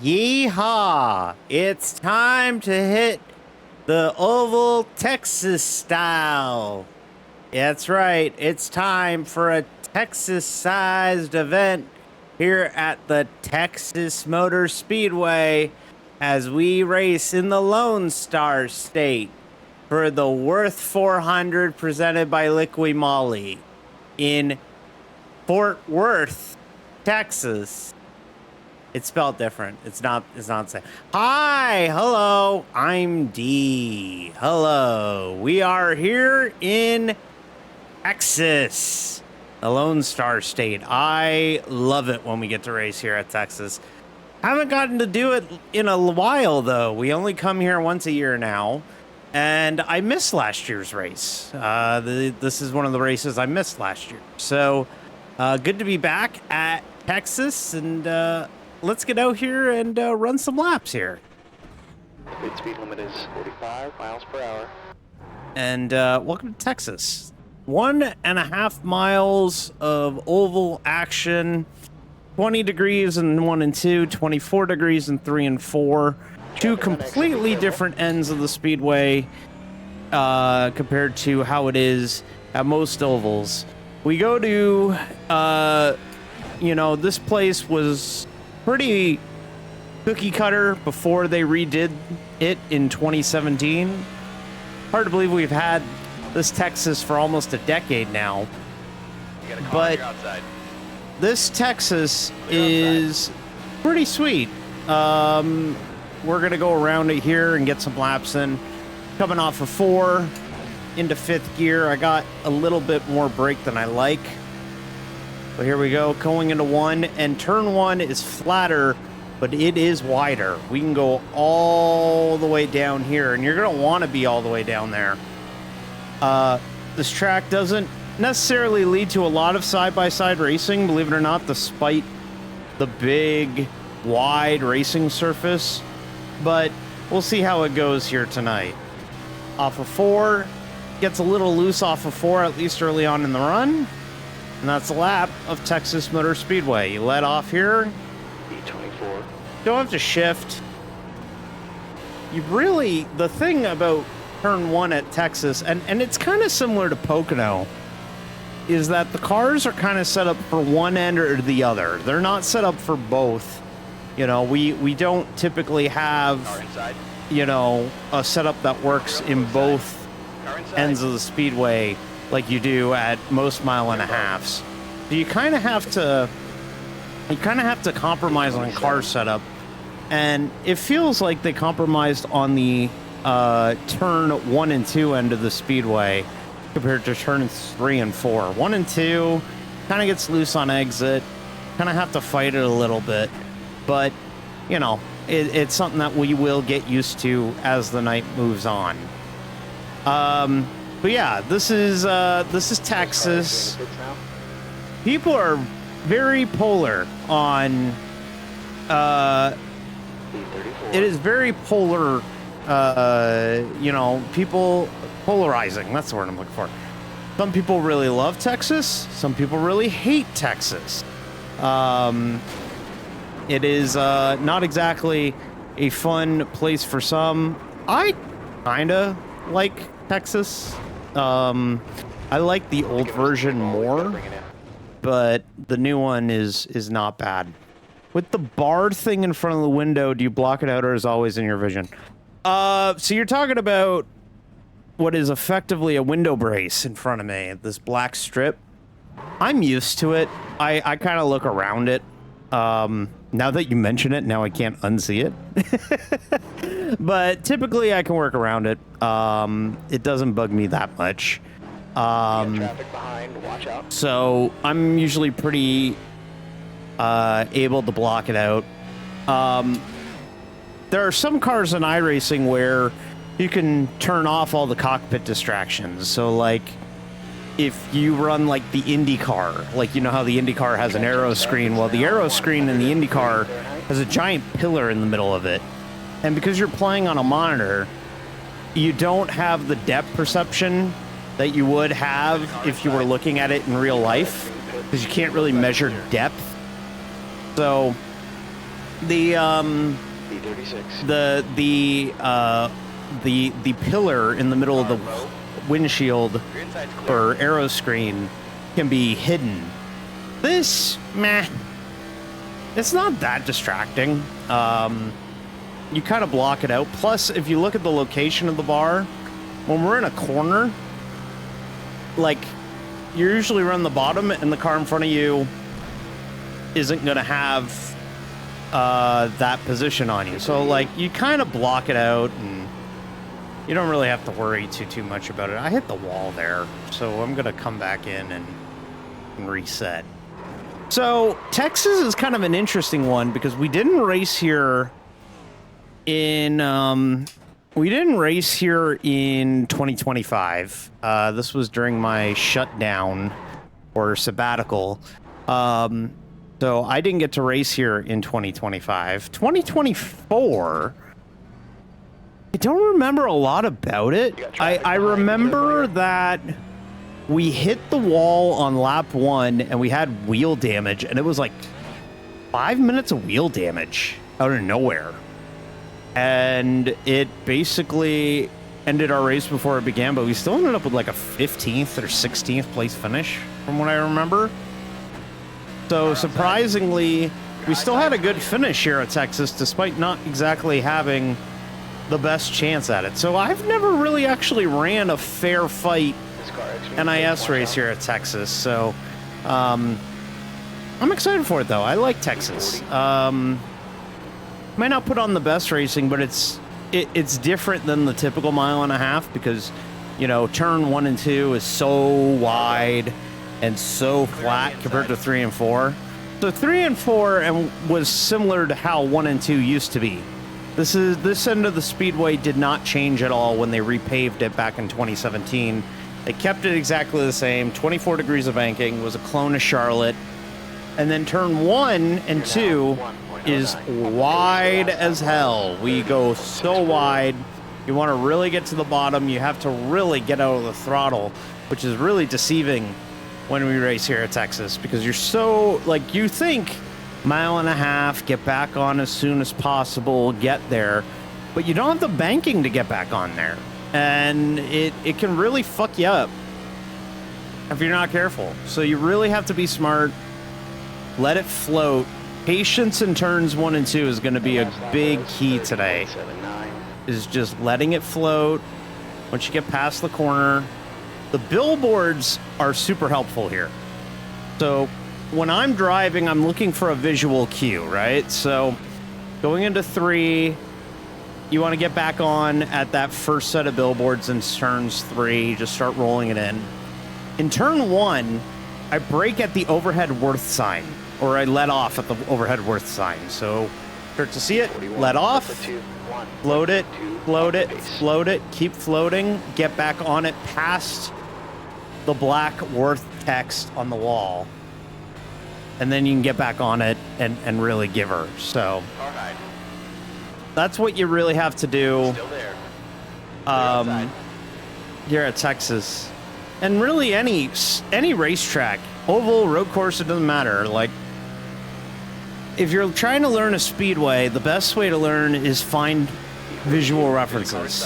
Yeehaw! It's time to hit the oval Texas style. That's right. It's time for a Texas-sized event here at the Texas Motor Speedway as we race in the Lone Star State for the Würth 400 presented by Liqui Moly in Fort Worth, Texas. It's spelled different. It's not the same. Hi, hello, I'm D. Hello. We are here in Texas, the Lone Star State. I love it when we get to race here at Texas. Haven't gotten to do it in a while, though. We only come here once a year now, and I missed last year's race. This is one of the races I missed last year. So, good to be back at Texas, and let's get out here and run some laps here. The speed limit is 45 miles per hour. And welcome to Texas. 1.5 miles of oval action. 20 degrees in 1 and 2, 24 degrees in 3 and 4. Two completely different ends of the speedway compared to how it is at most ovals. We go to, this place was pretty cookie cutter before they redid it in 2017. Hard to believe we've had this Texas for almost a decade now. But this Texas is pretty sweet. We're gonna go around it here and get some laps in. Coming off of 4 into 5th gear. I got a little bit more brake than I like. But here we go, going into 1, and turn 1 is flatter, but it is wider. We can go all the way down here, and you're gonna wanna be all the way down there. This track doesn't necessarily lead to a lot of side-by-side racing, believe it or not, despite the big, wide racing surface, but we'll see how it goes here tonight. Off of 4, gets a little loose off of 4, at least early on in the run. And that's a lap of Texas Motor Speedway. You let off here. E24. Don't have to shift. The thing about turn 1 at Texas, and it's kind of similar to Pocono, is that the cars are kind of set up for one end or the other. They're not set up for both. You know, we don't typically have, a setup that works in both ends of the speedway like you do at most 1.5 miles. So you kind of have to compromise on car setup, and it feels like they compromised on the turn 1 and 2 end of the speedway compared to turn 3 and 4. 1 and 2 kind of gets loose on exit, kind of have to fight it a little bit, but it's something that we will get used to as the night moves on. But yeah, this is Texas. People are very polar on. It is very polar. People polarizing. That's the word I'm looking for. Some people really love Texas. Some people really hate Texas. It is not exactly a fun place for some. I kinda like Texas. I like the old version more, but the new one is not bad. With the barred thing in front of the window, do you block it out or is it always in your vision? So you're talking about what is effectively a window brace in front of me, this black strip. I'm used to it. I kind of look around it. Now that you mention it, now I can't unsee it. But typically I can work around it. It doesn't bug me that much. Traffic behind, watch out. So I'm usually pretty able to block it out. There are some cars in iRacing where you can turn off all the cockpit distractions. So like if you run like the IndyCar, like how the IndyCar has an aero screen, well the aero screen in the IndyCar has a giant pillar in the middle of it. And because you're playing on a monitor, you don't have the depth perception that you would have if you were looking at it in real life, because you can't really measure depth. So D36. The pillar in the middle of the windshield or aero screen can be hidden. This, meh, it's not that distracting. You kind of block it out. Plus, if you look at the location of the bar, when we're in a corner, like, you usually run the bottom and the car in front of you isn't going to have that position on you. So, like, you kind of block it out and you don't really have to worry too much about it. I hit the wall there, so I'm going to come back in and reset. So, Texas is kind of an interesting one because we didn't race here in 2025. This was during my shutdown or sabbatical. So I didn't get to race here in 2025. 2024, I don't remember a lot about it. I remember that we hit the wall on lap 1 and we had wheel damage, and it was like 5 minutes of wheel damage out of nowhere. And it basically ended our race before it began, but we still ended up with like a 15th or 16th place finish from what I remember. So surprisingly, we still had a good finish here at Texas, despite not exactly having the best chance at it. So I've never really actually ran a fair fight NIS race here at Texas. So I'm excited for it, though. I like Texas. Might not put on the best racing, but it's different than the typical 1.5 miles because, you know, turn 1 and 2 is so wide and so flat compared to 3 and 4. So 3 and 4 was similar to how 1 and 2 used to be. This end of the speedway did not change at all when they repaved it back in 2017. They kept it exactly the same. 24 degrees of banking, was a clone of Charlotte. And then turn 1 and 2 is wide as hell. We go so wide. You want to really get to the bottom, you have to really get out of the throttle, which is really deceiving when we race here at Texas, because you're so, like, you think 1.5 miles, get back on as soon as possible, get there, but you don't have the banking to get back on there. And it can really fuck you up if you're not careful. So you really have to be smart, let it float. Patience in turns 1 and 2 is going to be a big key today, is just letting it float. Once you get past the corner, the billboards are super helpful here. So when I'm driving, I'm looking for a visual cue, right? So going into 3, you want to get back on at that first set of billboards in turns 3, just start rolling it in. In turn 1, I brake at the overhead Würth sign, or I let off at the overhead Würth sign. So start to see it, let off, float it, float it, float it, keep floating, get back on it past the black Würth text on the wall, and then you can get back on it and really give her. So that's what you really have to do here at Texas, and really any racetrack, oval, road course, it doesn't matter. Like, if you're trying to learn a speedway, the best way to learn is find visual references.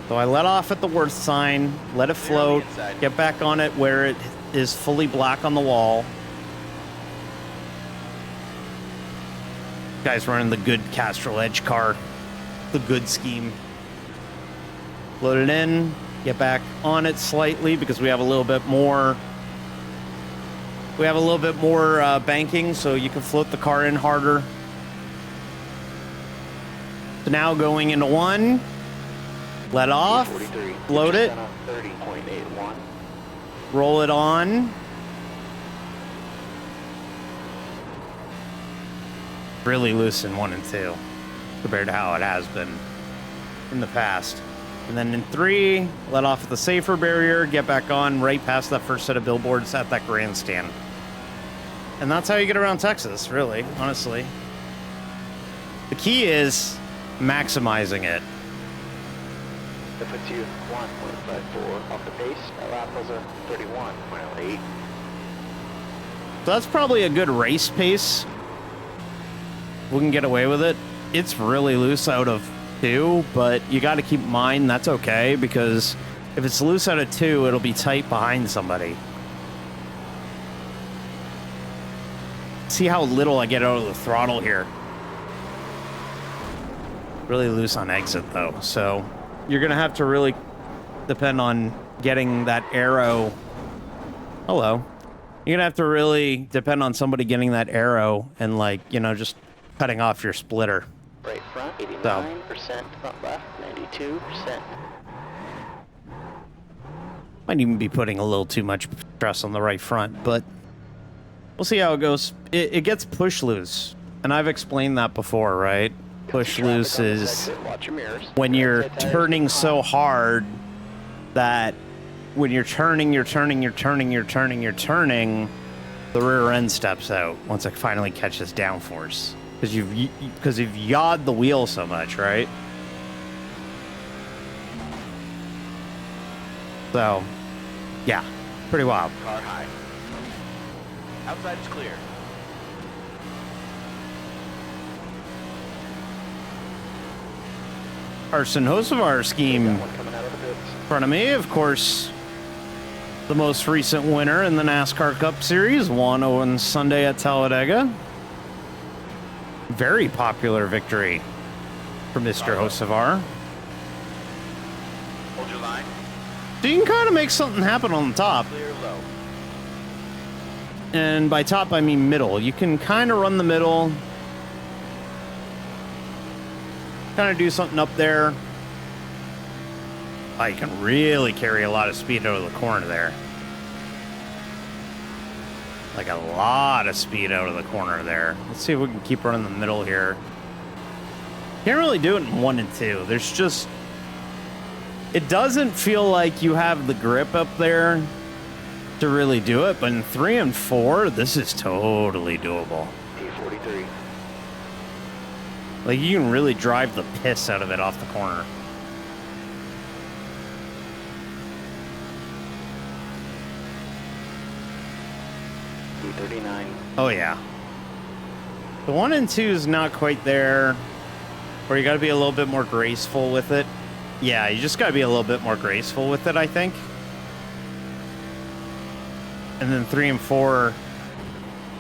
So I let off at the Würth sign, let it float, get back on it where it is fully black on the wall. Guy's running the good Castrol Edge car, the good scheme. Load it in, get back on it slightly because we have a little bit more. We have a little bit more banking, so you can float the car in harder. So now going into 1, let off, load it, roll it on. Really loose in 1 and 2 compared to how it has been in the past. And then in 3, let off at the safer barrier, get back on right past that first set of billboards at that grandstand. And that's how you get around Texas, really, honestly. The key is maximizing it. That puts you 1.54 off the pace. Our lap was a 31.08. So that's probably a good race pace. we can get away with it. It's really loose out of 2, but you got to keep in mind that's okay, because if it's loose out of 2, it'll be tight behind somebody. See how little I get out of the throttle here. Really loose on exit though, so you're gonna have to really depend on getting that arrow. Hello. You're gonna have to really depend on somebody getting that arrow and, like, you know, just cutting off your splitter. Right front, 89%, front left, 92%. Might even be putting a little too much stress on the right front, but we'll see how it goes. It gets push loose, and I've explained that before, right? Push loose is when you're turning so hard that when you're turning, the rear end steps out once it finally catches downforce, because you've yawed the wheel so much, right? So, yeah, pretty wild. Car high. Outside is clear. Carson Hocevar scheme Coming out of the pits. in front of me, of course, the most recent winner in the NASCAR Cup Series, won on Sunday at Talladega. Very popular victory for Mr. Hocevar. Hold your line. So you can kind of make something happen on the top. Clear low. And by top, I mean middle. You can kind of run the middle. Kind of do something up there. Oh, you can really carry a lot of speed out of the corner there. Like a lot of speed out of the corner there. Let's see if we can keep running the middle here. Can't really do it in 1 and 2. There's just... It doesn't feel like you have the grip up there to really do it, but in 3 and 4, this is totally doable. P43. Like, you can really drive the piss out of it off the corner. P39. Oh, yeah. The 1 and 2 is not quite there, where you got to be a little bit more graceful with it. Yeah, you just got to be a little bit more graceful with it, I think. And then 3 and 4,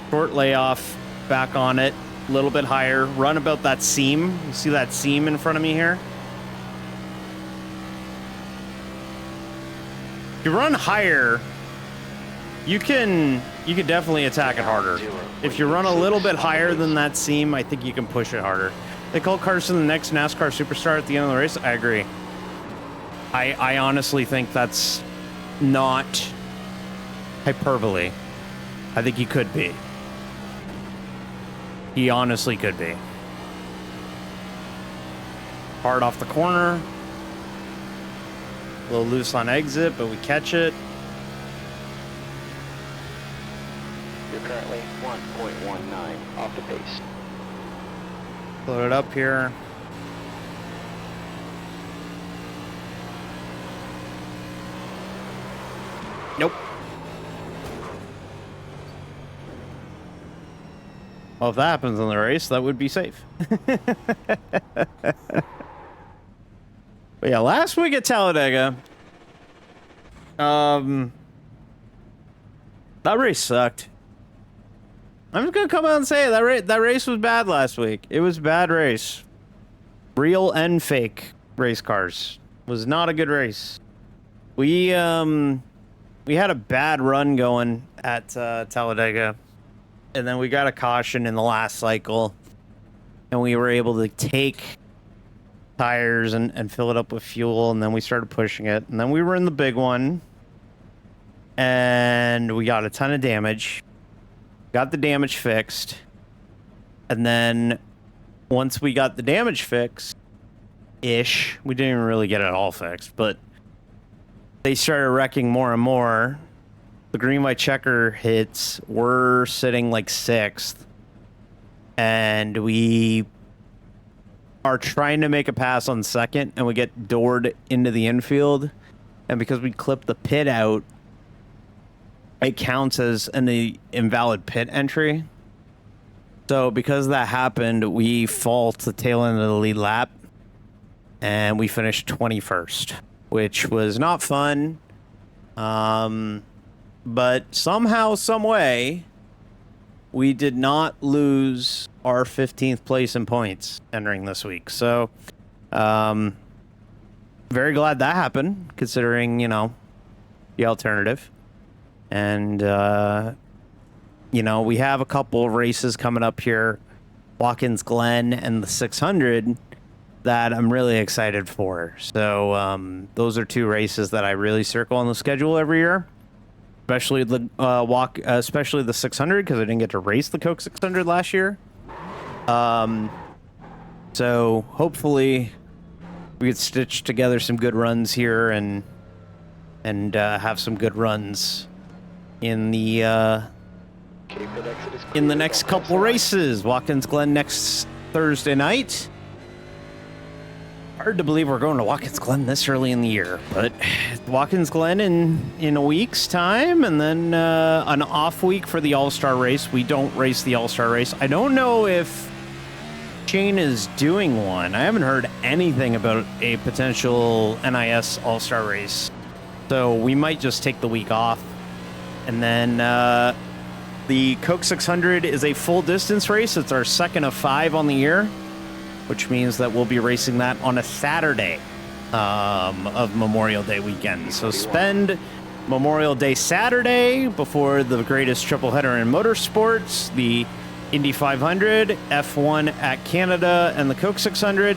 short layoff, back on it, a little bit higher, run about that seam. You see that seam in front of me here? If you run higher, you can definitely attack it harder. If you run a little bit higher than that seam, I think you can push it harder. They call Carson the next NASCAR superstar at the end of the race. I agree. I honestly think that's not hyperbole. I think he could be. He honestly could be. Hard off the corner. A little loose on exit, but we catch it. You're currently 1.19 off the pace. Load it up here. Nope. Well, if that happens in the race, that would be safe. But yeah, last week at Talladega, that race sucked. I'm just gonna come out and say it. That race was bad last week. It was a bad race. Real and fake race cars. Was not a good race. We had a bad run going at Talladega, and then we got a caution in the last cycle, and we were able to take tires and fill it up with fuel, and then we started pushing it, and then we were in the big one, and we got a ton of damage. Got the damage fixed, and then once we got the damage fixed, we didn't even really get it all fixed, but they started wrecking more and more. The green white checker hits. We're sitting like 6th, and we are trying to make a pass on 2nd, and we get doored into the infield, and because we clipped the pit out, it counts as an invalid pit entry. So because that happened, we fall to the tail end of the lead lap, and we finished 21st, which was not fun. But somehow, some way, we did not lose our 15th place in points entering this week. So, very glad that happened, considering, you know, the alternative. And, you know, we have a couple of races coming up here, Watkins Glen and the 600, that I'm really excited for. So those are two races that I really circle on the schedule every year, especially the especially the 600, because I didn't get to race the Coke 600 last year. So hopefully we could stitch together some good runs here and have some good runs in the next couple races. Watkins Glen next Thursday night. Hard to believe we're going to Watkins Glen this early in the year, but Watkins Glen in a week's time, and then an off week for the All-Star race. We don't race the All-Star race. I don't know if Shane is doing one. I haven't heard anything about a potential NIS All-Star race, so we might just take the week off. And then the Coke 600 is a full distance race. It's our second of 5 on the year, which means that we'll be racing that on a Saturday of Memorial Day weekend. So spend Memorial Day Saturday before the greatest triple header in motorsports, the Indy 500, F1 at Canada, and the Coke 600,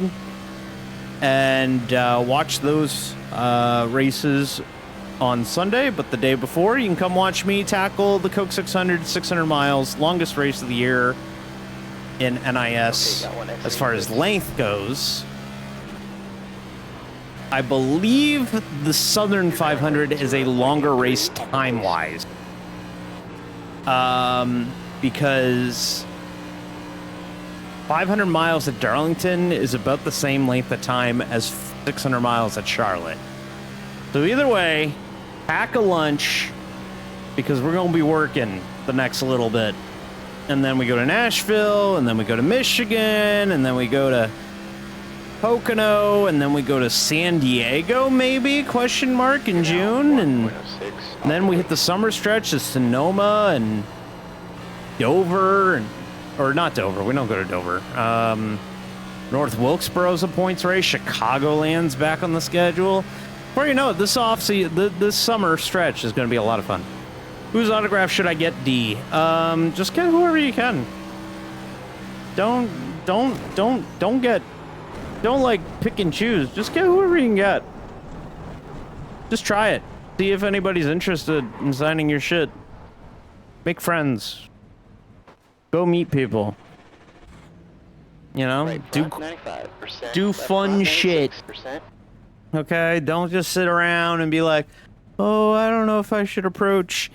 and watch those races on Sunday. But the day before, you can come watch me tackle the Coke 600, 600 miles, longest race of the year in NIS as far as length goes. I believe the Southern 500 is a longer race time-wise. Because 500 miles at Darlington is about the same length of time as 600 miles at Charlotte. So either way, pack a lunch, because we're going to be working the next little bit. And then we go to Nashville, and then we go to Michigan, and then we go to Pocono, and then we go to San Diego, maybe, question mark, in June. And then we hit the summer stretch of Sonoma and Dover, or not Dover, we don't go to Dover. North Wilkesboro's a points race. Chicagoland's back on the schedule. Before you know it, this summer stretch is going to be a lot of fun. Whose autograph should I get, D? Just get whoever you can. Don't like pick and choose. Just get whoever you can get. Just try it. See if anybody's interested in signing your shit. Make friends. Go meet people. You know, do fun shit. Okay, don't just sit around and be like, oh, I don't know if I should approach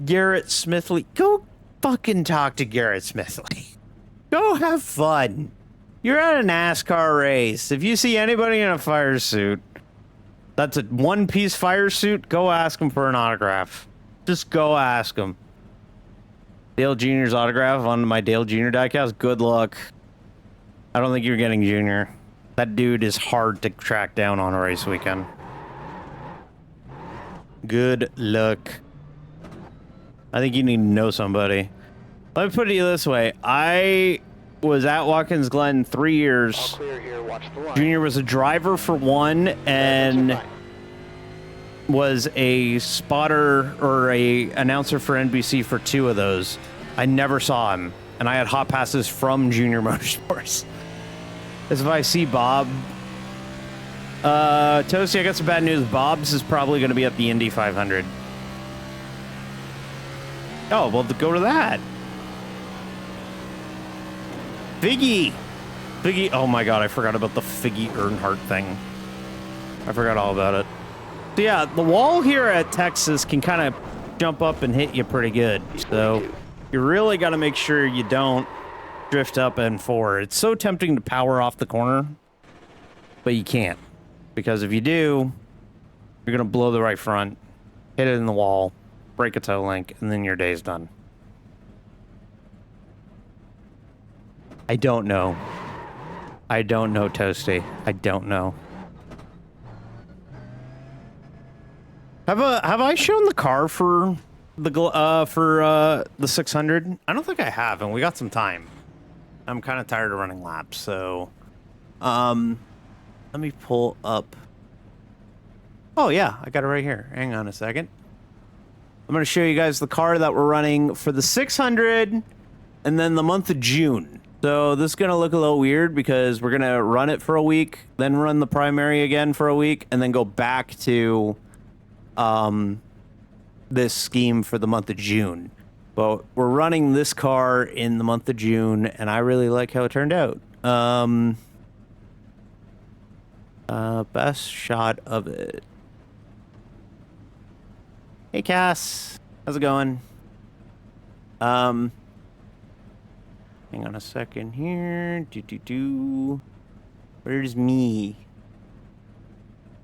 Garrett Smithley. Go fucking talk to Garrett Smithley. Go have fun. You're at a NASCAR race. If you see anybody in a fire suit, that's a one-piece fire suit, go ask him for an autograph. Just go ask him. Dale Jr.'s autograph on my Dale Jr. diecast. Good luck. I don't think you're getting Jr. That dude is hard to track down on a race weekend. Good luck. I think you need to know somebody. Let me put it this way. I was at Watkins Glen 3 years. Junior was a driver for one and was a spotter or a announcer for NBC for 2 of those. I never saw him, and I had hot passes from Junior Motorsports. As if I see Bob. Toasty, I got some bad news. Bob's is probably going to be at the Indy 500. Oh, well, go to that. Figgy, oh my god, I forgot about the Figgy Earnhardt thing. I forgot all about it. So yeah, the wall here at Texas can kind of jump up and hit you pretty good. So you really got to make sure you don't drift up N4. It's so tempting to power off the corner, but you can't. Because if you do, you're going to blow the right front, hit it in the wall, break a toe link, and then your day's done. I don't know. I don't know, Toasty. I don't know. Have I shown the car for the 600? I don't think I have, and we got some time. I'm kind of tired of running laps, so let me pull up. Oh yeah, I got it right here. Hang on a second. I'm going to show you guys the car that we're running for the 600 and then the month of June. So this is going to look a little weird because we're going to run it for a week, then run the primary again for a week, and then go back to this scheme for the month of June. But we're running this car in the month of June, and I really like how it turned out. Best shot of it. Hey, Cass. How's it going? Hang on a second here. Where's me?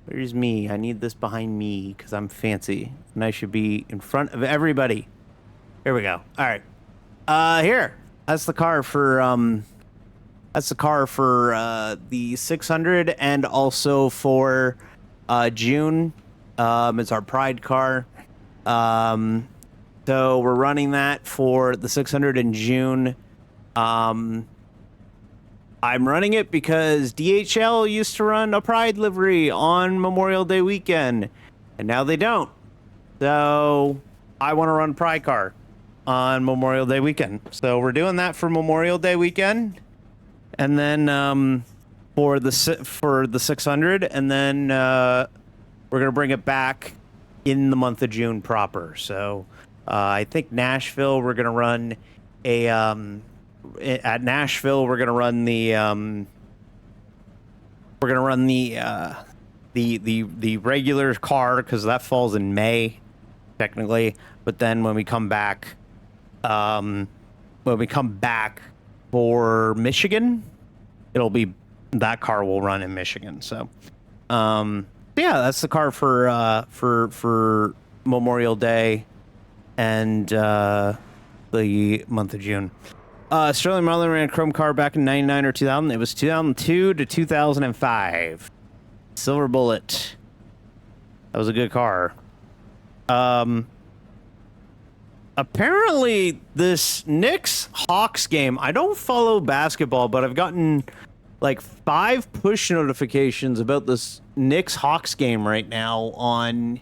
Where's me? I need this behind me because I'm fancy. And I should be in front of everybody. Here we go. All right. Here. That's the car for, the 600 and also for, June. It's our Pride car. So we're running that for the 600 in June. I'm running it because DHL used to run a Pride livery on Memorial Day weekend, and now they don't. So I want to run Pride car on Memorial Day weekend. So we're doing that for Memorial Day weekend, and then for the 600, and then we're gonna bring it back in the month of June proper. So I think Nashville, we're gonna run a at Nashville, we're gonna run the regular car because that falls in May, technically. But then when we come back, for Michigan, it'll be that car will run in Michigan. So, yeah, that's the car for Memorial Day and the month of June. Sterling Marlin ran a chrome car back in 99 or 2000. It was 2002 to 2005. Silver Bullet. That was a good car. Apparently this Knicks Hawks game, I don't follow basketball, but I've gotten like 5 push notifications about this Knicks Hawks game right now on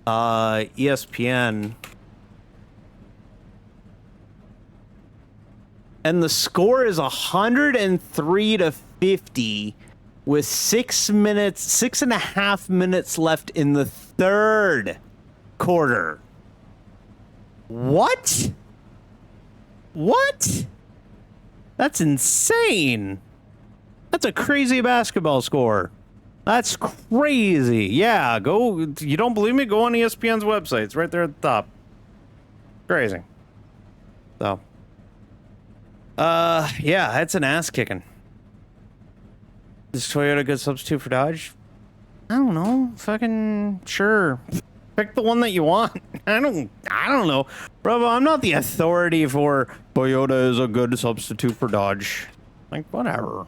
ESPN. And the score is 103 to 50 with 6.5 minutes left in the third quarter. What? What? That's insane. That's a crazy basketball score. That's crazy. Yeah, go. You don't believe me? Go on ESPN's website. It's right there at the top. Crazy. So. Yeah, that's an ass kicking. Is Toyota a good substitute for Dodge? I don't know. Fucking sure. Pick the one that you want. I don't know. Bravo, I'm not the authority for Toyota is a good substitute for Dodge. Like, whatever.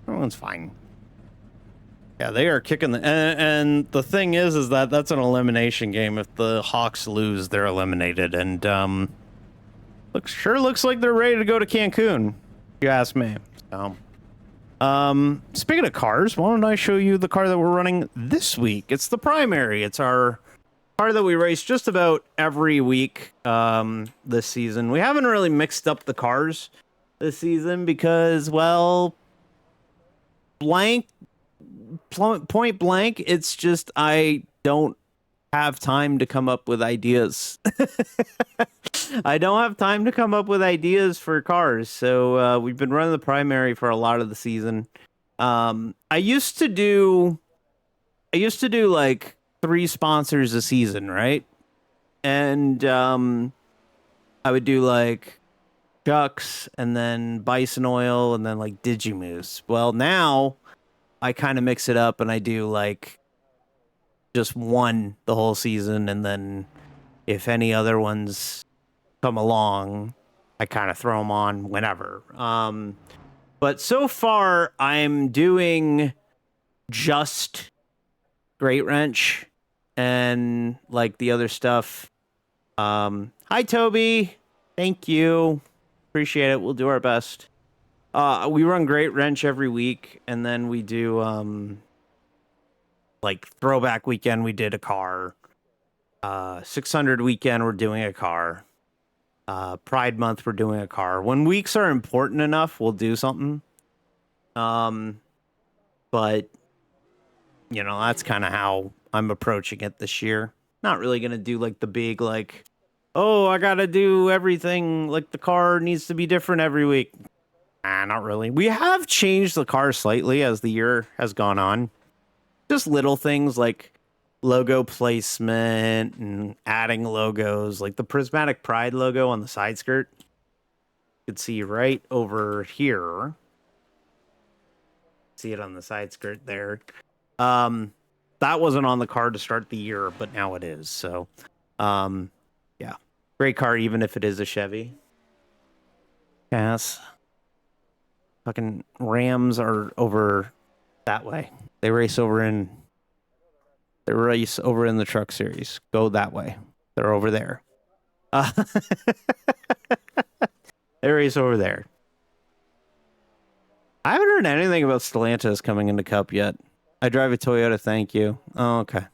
Everyone's fine. Yeah, they are kicking the... And the thing is that that's an elimination game. If the Hawks lose, they're eliminated. And, looks like they're ready to go to Cancun, if you ask me. So, speaking of cars, why don't I show you the car that we're running this week? It's the primary. It's our car that we race just about every week this season. We haven't really mixed up the cars this season because, well, point blank, it's just I don't have time to come up with ideas. I don't have time to come up with ideas for cars, so we've been running the primary for a lot of the season. I used to do like 3 sponsors a season, right? And I would do like Chucks and then Bison Oil and then like Digimoose. Well, now I kind of mix it up and I do like just one the whole season, and then if any other ones come along, I kind of throw them on whenever. But so far, I'm doing just Great Wrench and like the other stuff. Hi, Toby. Thank you. Appreciate it. We'll do our best. We run Great Wrench every week, and then we do like Throwback Weekend. We did a car. 600 Weekend. We're doing a car. Pride Month. We're doing a car. When weeks are important enough, we'll do something. But you know, that's kind of how I'm approaching it this year. Not really gonna do like the big like, oh, I gotta do everything like the car needs to be different every week. Not really. We have changed the car slightly as the year has gone on. Just little things like logo placement and adding logos, like the Prismatic Pride logo on the side skirt. You could see right over here. See it on the side skirt there. That wasn't on the car to start the year, but now it is. So, yeah, great car, even if it is a Chevy. Yes. Fucking Rams are over that way. They race over in the truck series. Go that way. They're over there. They race over there. I haven't heard anything about Stellantis coming into Cup yet. I drive a Toyota, thank you. Oh, okay.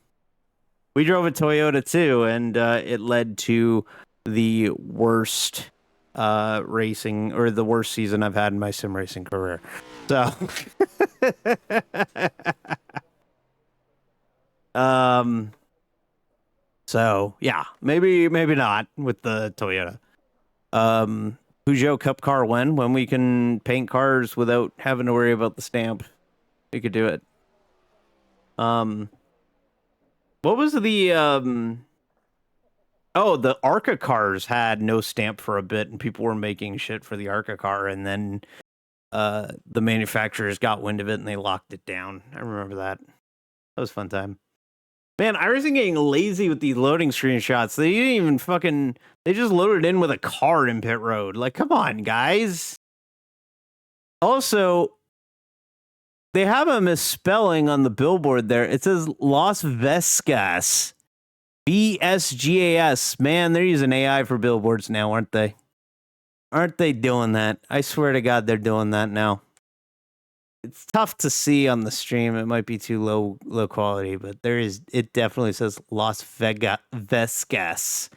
We drove a Toyota too, and it led to the worst racing, or the worst season I've had in my sim racing career. So, so yeah, maybe not with the Toyota. Peugeot Cup car when we can paint cars without having to worry about the stamp, we could do it. What was the oh, the ARCA cars had no stamp for a bit, and people were making shit for the ARCA car, and then the manufacturers got wind of it and they locked it down. I remember that. That was a fun time. Man, iRacing getting lazy with these loading screenshots. They didn't even fucking... They just loaded in with a car in pit road. Like, come on, guys. Also, they have a misspelling on the billboard there. It says Las Vesgas. VSGAS. Man, they're using AI for billboards now, aren't they? Aren't they doing that? I swear to God, they're doing that now. It's tough to see on the stream. It might be too low quality, but it definitely says Las Vesgas. VESGAS.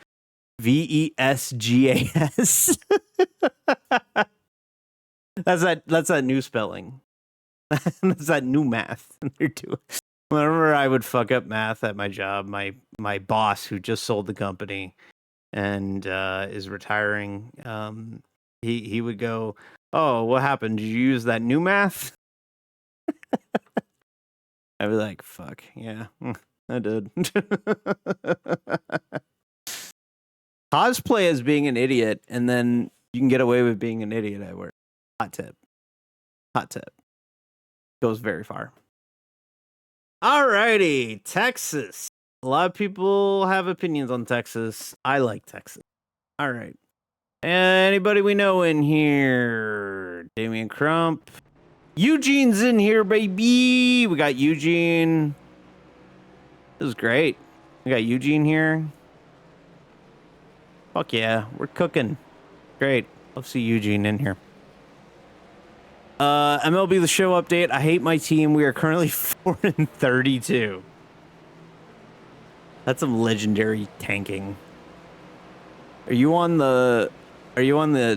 That's that new spelling. That's that new math they're doing. Whenever I would fuck up math at my job, my boss, who just sold the company and is retiring, he would go, "Oh, what happened? Did you use that new math?" I'd be like, "Fuck, yeah, I did." Cosplay as being an idiot, and then you can get away with being an idiot at work. Hot tip. Goes very far. Alrighty, Texas. A lot of people have opinions on Texas. I like Texas. All right. Anybody we know in here? Damian Crump. Eugene's in here, baby. We got Eugene. This is great. We got Eugene here. Fuck yeah, we're cooking. Great. Love to see Eugene in here. MLB The Show update. I hate my team. We are currently 4-32. That's some legendary tanking. Are you on the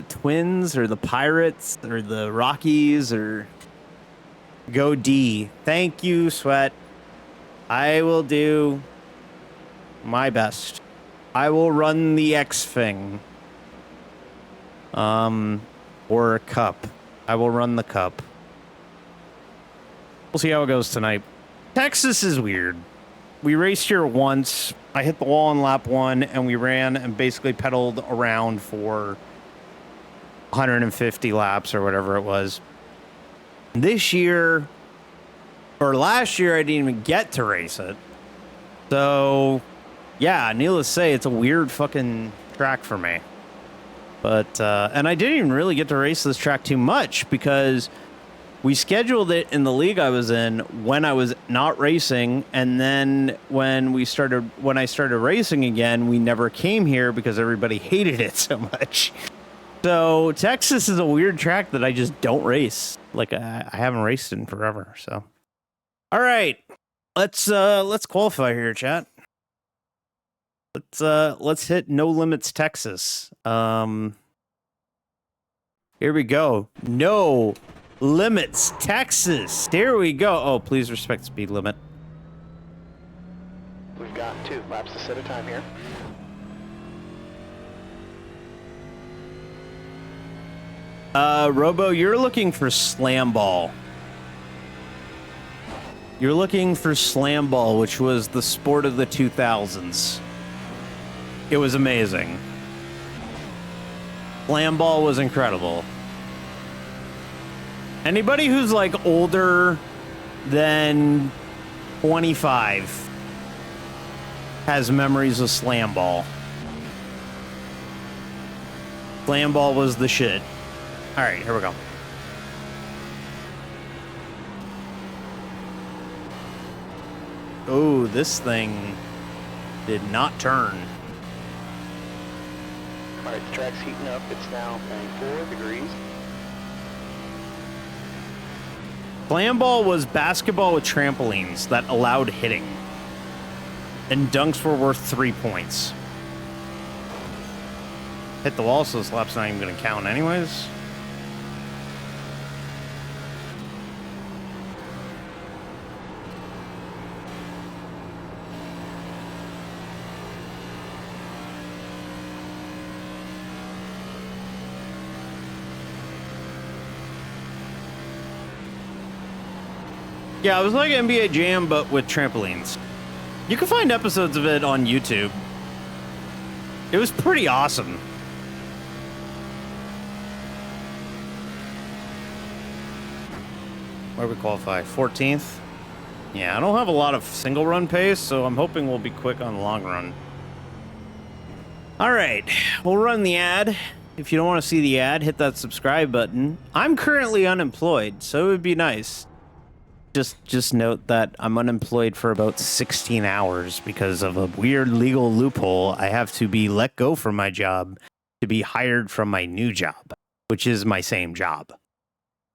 Twins or the Pirates or the Rockies or go D? Thank you, Sweat. I will do my best. I will run the X thing. Or a cup. I will run the cup. We'll see how it goes tonight. Texas is weird. We raced here once. I hit the wall on lap 1, and we ran and basically pedaled around for 150 laps or whatever it was. This year, or last year, I didn't even get to race it. So, yeah, needless to say, it's a weird fucking track for me. But and I didn't even really get to race this track too much because we scheduled it in the league I was in when I was not racing, and then when I started racing again, we never came here because everybody hated it so much. So Texas is a weird track that I just don't race. Like I haven't raced in forever. So, all right, let's qualify here, chat. Let's hit No Limits Texas. Here we go. No Limits Texas. There we go. Oh, please respect speed limit. We've got 2 laps to set a time here. Robo, you're looking for Slam Ball. You're looking for Slam Ball, which was the sport of the 2000s. It was amazing. Slam Ball was incredible. Anybody who's like older than 25 has memories of Slam Ball. Slam Ball was the shit. All right, here we go. Oh, this thing did not turn. All right, the track's heating up. It's now 94 degrees. Slam Ball was basketball with trampolines that allowed hitting. And dunks were worth 3 points. Hit the wall, so this lap's not even going to count anyways. Yeah, it was like NBA Jam, but with trampolines. You can find episodes of it on YouTube. It was pretty awesome. Where we qualify? 14th? Yeah, I don't have a lot of single run pace, so I'm hoping we'll be quick on the long run. All right, we'll run the ad. If you don't want to see the ad, hit that subscribe button. I'm currently unemployed, so it would be nice. Just note that I'm unemployed for about 16 hours because of a weird legal loophole. I have to be let go from my job to be hired from my new job, which is my same job.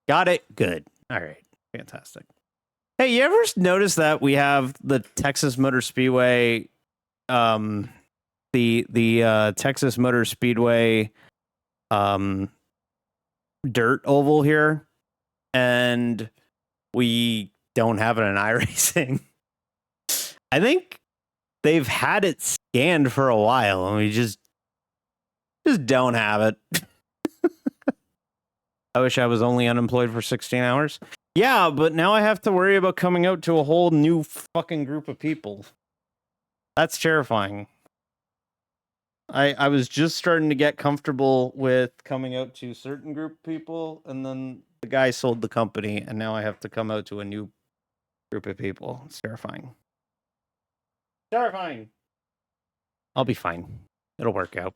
Got it? Good. All right. Fantastic. Hey, you ever notice that we have the Texas Motor Speedway, the Texas Motor Speedway dirt oval here, and we don't have it in iRacing? I think they've had it scanned for a while, and we just don't have it. I wish I was only unemployed for 16 hours. Yeah, but now I have to worry about coming out to a whole new fucking group of people. That's terrifying. I was just starting to get comfortable with coming out to a certain group of people, and then the guy sold the company, and now I have to come out to a new group of people. It's terrifying. Terrifying. I'll be fine. It'll work out.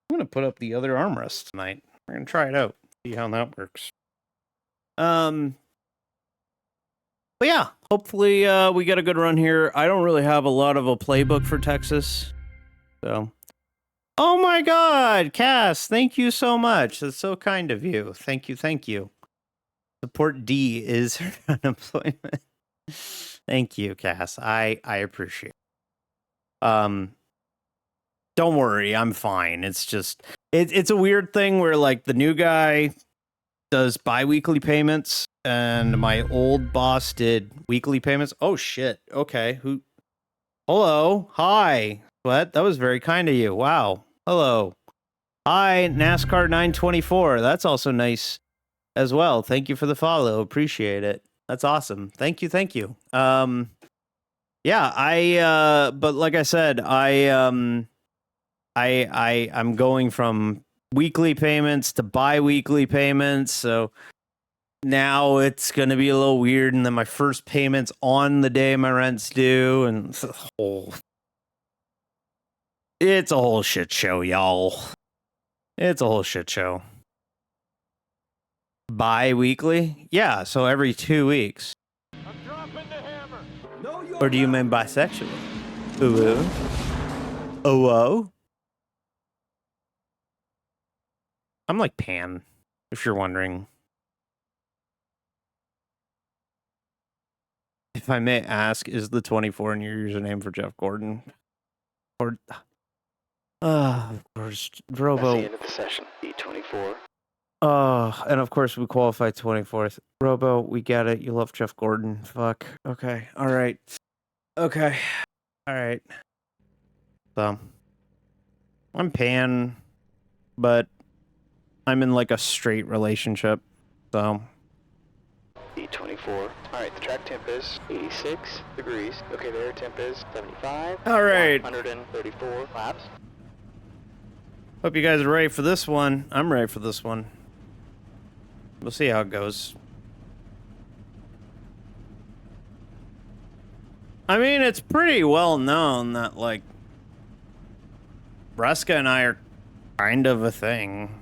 I'm going to put up the other armrest tonight. We're going to try it out. See how that works. But yeah, hopefully we get a good run here. I don't really have a lot of a playbook for Texas. So, oh my God, Cass, thank you so much. That's so kind of you. Thank you. Thank you. Support D is unemployment. Thank you, Cass. I appreciate it. Don't worry, I'm fine. It's just it's a weird thing where like the new guy does bi-weekly payments and my old boss did weekly payments. Oh shit. Okay. Hello. Hi. What? That was very kind of you. Wow. Hello. Hi, NASCAR 924. That's also nice as well. Thank you for the follow. Appreciate it. That's awesome. Thank you. Thank you. Yeah, but like I said, I'm going from weekly payments to bi-weekly payments. So now it's going to be a little weird. And then my first payment's on the day my rent's due. And it's a whole shit show, y'all. It's a whole shit show. Bi-weekly? Yeah, so every 2 weeks. I'm dropping the hammer. No, you're Or do you mean bisexual? Ooh. Oh. I'm like pan, if you're wondering. If I may ask, is the 24 in your username for Jeff Gordon? Or of course, That's the Robo. end of the session. E24. And of course we qualify 24th. Robo, we get it. You love Jeff Gordon. Fuck. Okay. All right. Okay. All right. So, I'm pan, but I'm in like a straight relationship. So, E24. Alright, the track temp is 86 degrees. Okay, the air temp is 75. all right. 134 laps. Hope you guys are ready for this one. I'm ready for this one. We'll see how it goes. I mean, it's pretty well known that, like, Ruska and I are kind of a thing.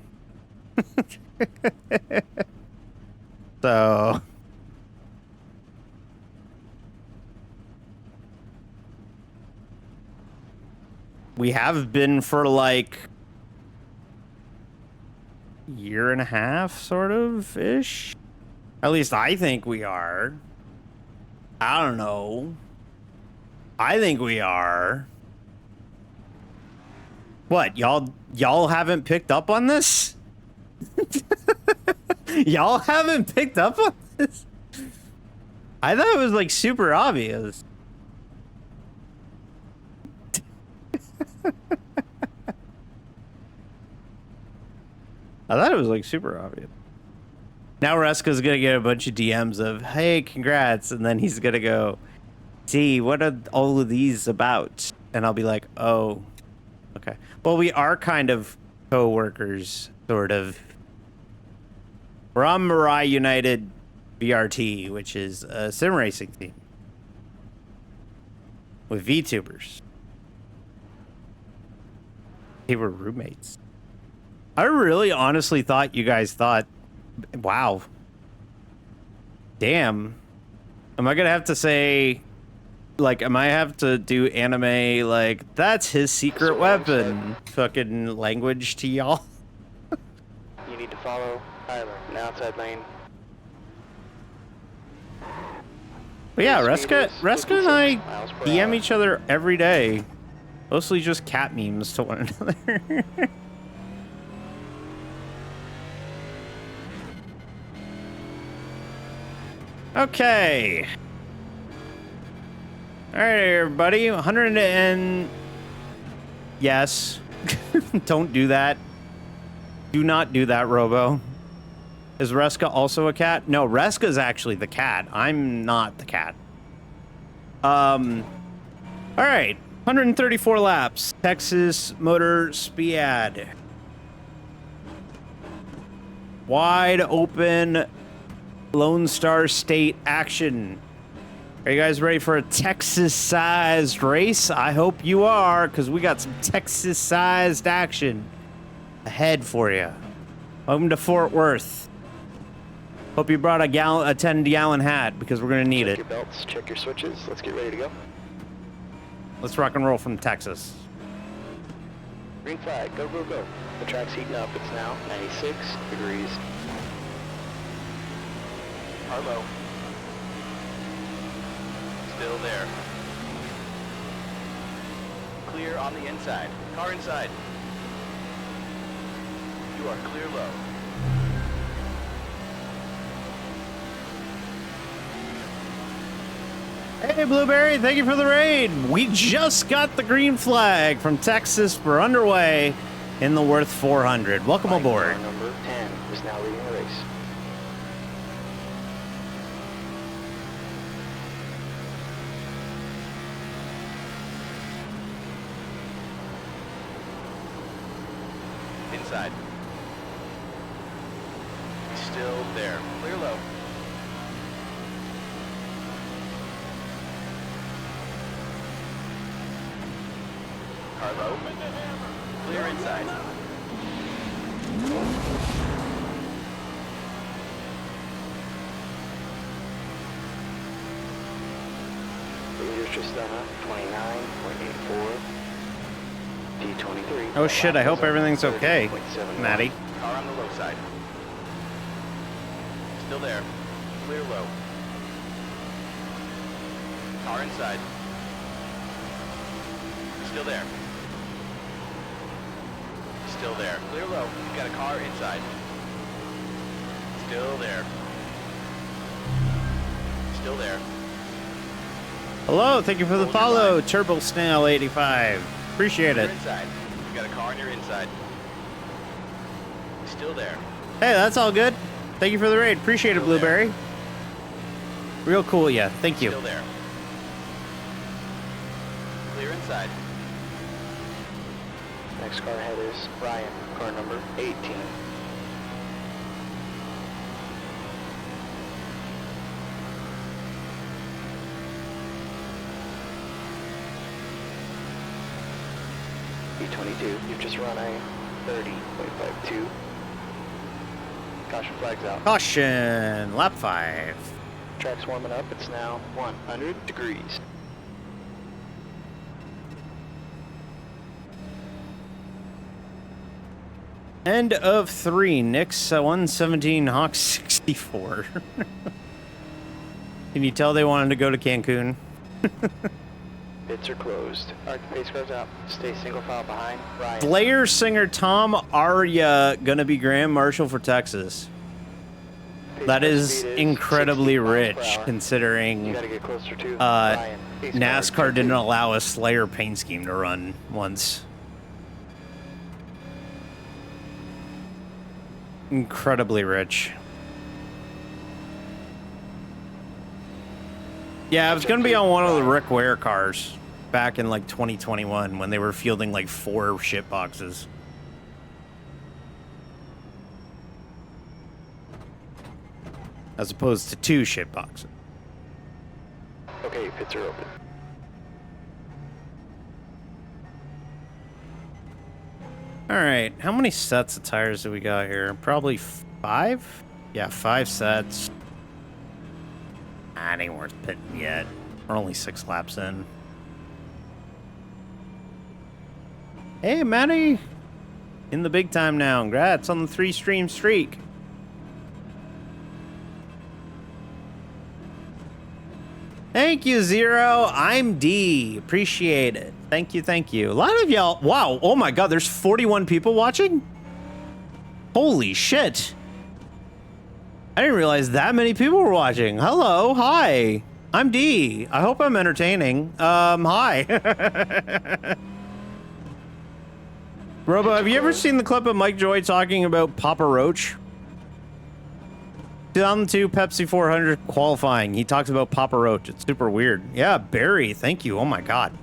So... we have been for, like... year and a half, sort of, ish. At least I think we are. I don't know. I think we are. What, y'all haven't picked up on this? Y'all haven't picked up on this? I thought it was like super obvious. I thought it was like super obvious. Now Ruska's gonna get a bunch of DMs of, hey, congrats, and then he's gonna go, see, what are all of these about? And I'll be like, oh, okay. Well, we are kind of co-workers, sort of. We're on Mirai United BRT, which is a sim racing team with VTubers. They were roommates. I really honestly thought you guys thought, wow, damn, am I gonna have to say, like, am I have to do anime, like, that's his secret weapon fucking language to y'all? You need to follow Tyler in the outside lane. But yeah, Speed is Ruska and I 56 miles per DM hour. each other every day. Mostly just cat memes to one another. Okay. All right, everybody. 100 and... yes. Don't do that. Do not do that, Robo. Is Ruska also a cat? No, Ruska's actually the cat. I'm not the cat. All right. 134 laps. Texas Motor Speed. Wide open Lone Star State action. Are you guys ready for a Texas-sized race? I hope you are, because we got some Texas-sized action ahead for you. Welcome to Fort Worth. Hope you brought a 10-gallon hat, because we're going to need Check it. your belts, check your switches. Let's get ready to go. Let's rock and roll from Texas. Green flag, go, go, go. The track's heating up. It's now 96 degrees. Harlow. Still there. Clear on the inside. Car inside. You are clear low. Hey, Blueberry, thank you for the raid. We just got the green flag from Texas. We're underway in the Würth 400. Welcome aboard. Car number 10 is now leading the race. Inside. Still there. Clear low. Car low. Clear inside. Leaders just done up, 29.84. D23. Oh shit, I hope everything's okay, 30.71. Maddie. Car on the low side. Still there. Clear low. Car inside. Still there. Still there. Clear low. You've got a car inside. Still there. Still there. Hello, thank you for the Hold your follow, line. Turbo Snail 85. Appreciate it. You're inside. You've got a car on your inside. Still there. Hey, that's all good. Thank you for the raid. Appreciate it, Still there. Blueberry. Real cool, yeah. Thank you. Still there. Clear inside. Next car ahead is Ryan, car number 18. B22, you've just run a 30.52. Caution flags out. Caution, lap 5. Track's warming up, it's now 100 degrees. End of 3, Nick's 117, Hawk 64. Can you tell they wanted to go to Cancun? Pits are closed. Alright, the pace car's out. Stay single file behind. Ryan. Slayer singer Tom Arya gonna be Grand Marshal for Texas. Pace That car is speed incredibly 60 miles per rich, hour. You considering gotta get closer to Ryan. Pace car NASCAR 22. didn't allow a Slayer paint scheme to run once. Incredibly rich. Yeah, I was gonna be on one of the Rick Ware cars back in like 2021 when they were fielding like 4 shit boxes. As opposed to 2 shit boxes. Okay, pits are open. Alright, how many sets of tires do we got here? Probably 5? Yeah, 5 sets. That ain't worth pitting yet. We're only 6 laps in. Hey, Matty! In the big time now. Congrats on the 3-stream streak. Thank you, Zero. I'm D. Appreciate it. Thank you, thank you. A lot of y'all. Wow. Oh my god, there's 41 people watching? Holy shit. I didn't realize that many people were watching. Hello. Hi. I'm D. I hope I'm entertaining. Hi. Robo, have you ever seen the clip of Mike Joy talking about Papa Roach? 2002 Pepsi 400 qualifying. He talks about Papa Roach. It's super weird. Yeah, Barry, thank you. Oh my god.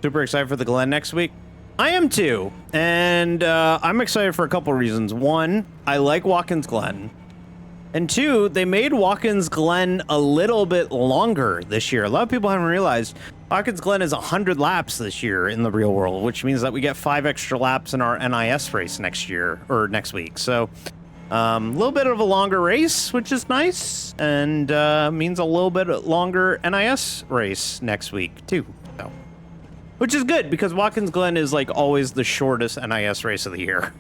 Super excited for the Glen next week. I am too. And I'm excited for a couple reasons. One, I like Watkins Glen. And two, they made Watkins Glen a little bit longer this year. A lot of people haven't realized Watkins Glen is 100 laps this year in the real world, which means that we get 5 extra laps in our NIS race next year, or next week. So a little bit of a longer race, which is nice, and means a little bit longer NIS race next week too. So, which is good because Watkins Glen is like always the shortest NIS race of the year.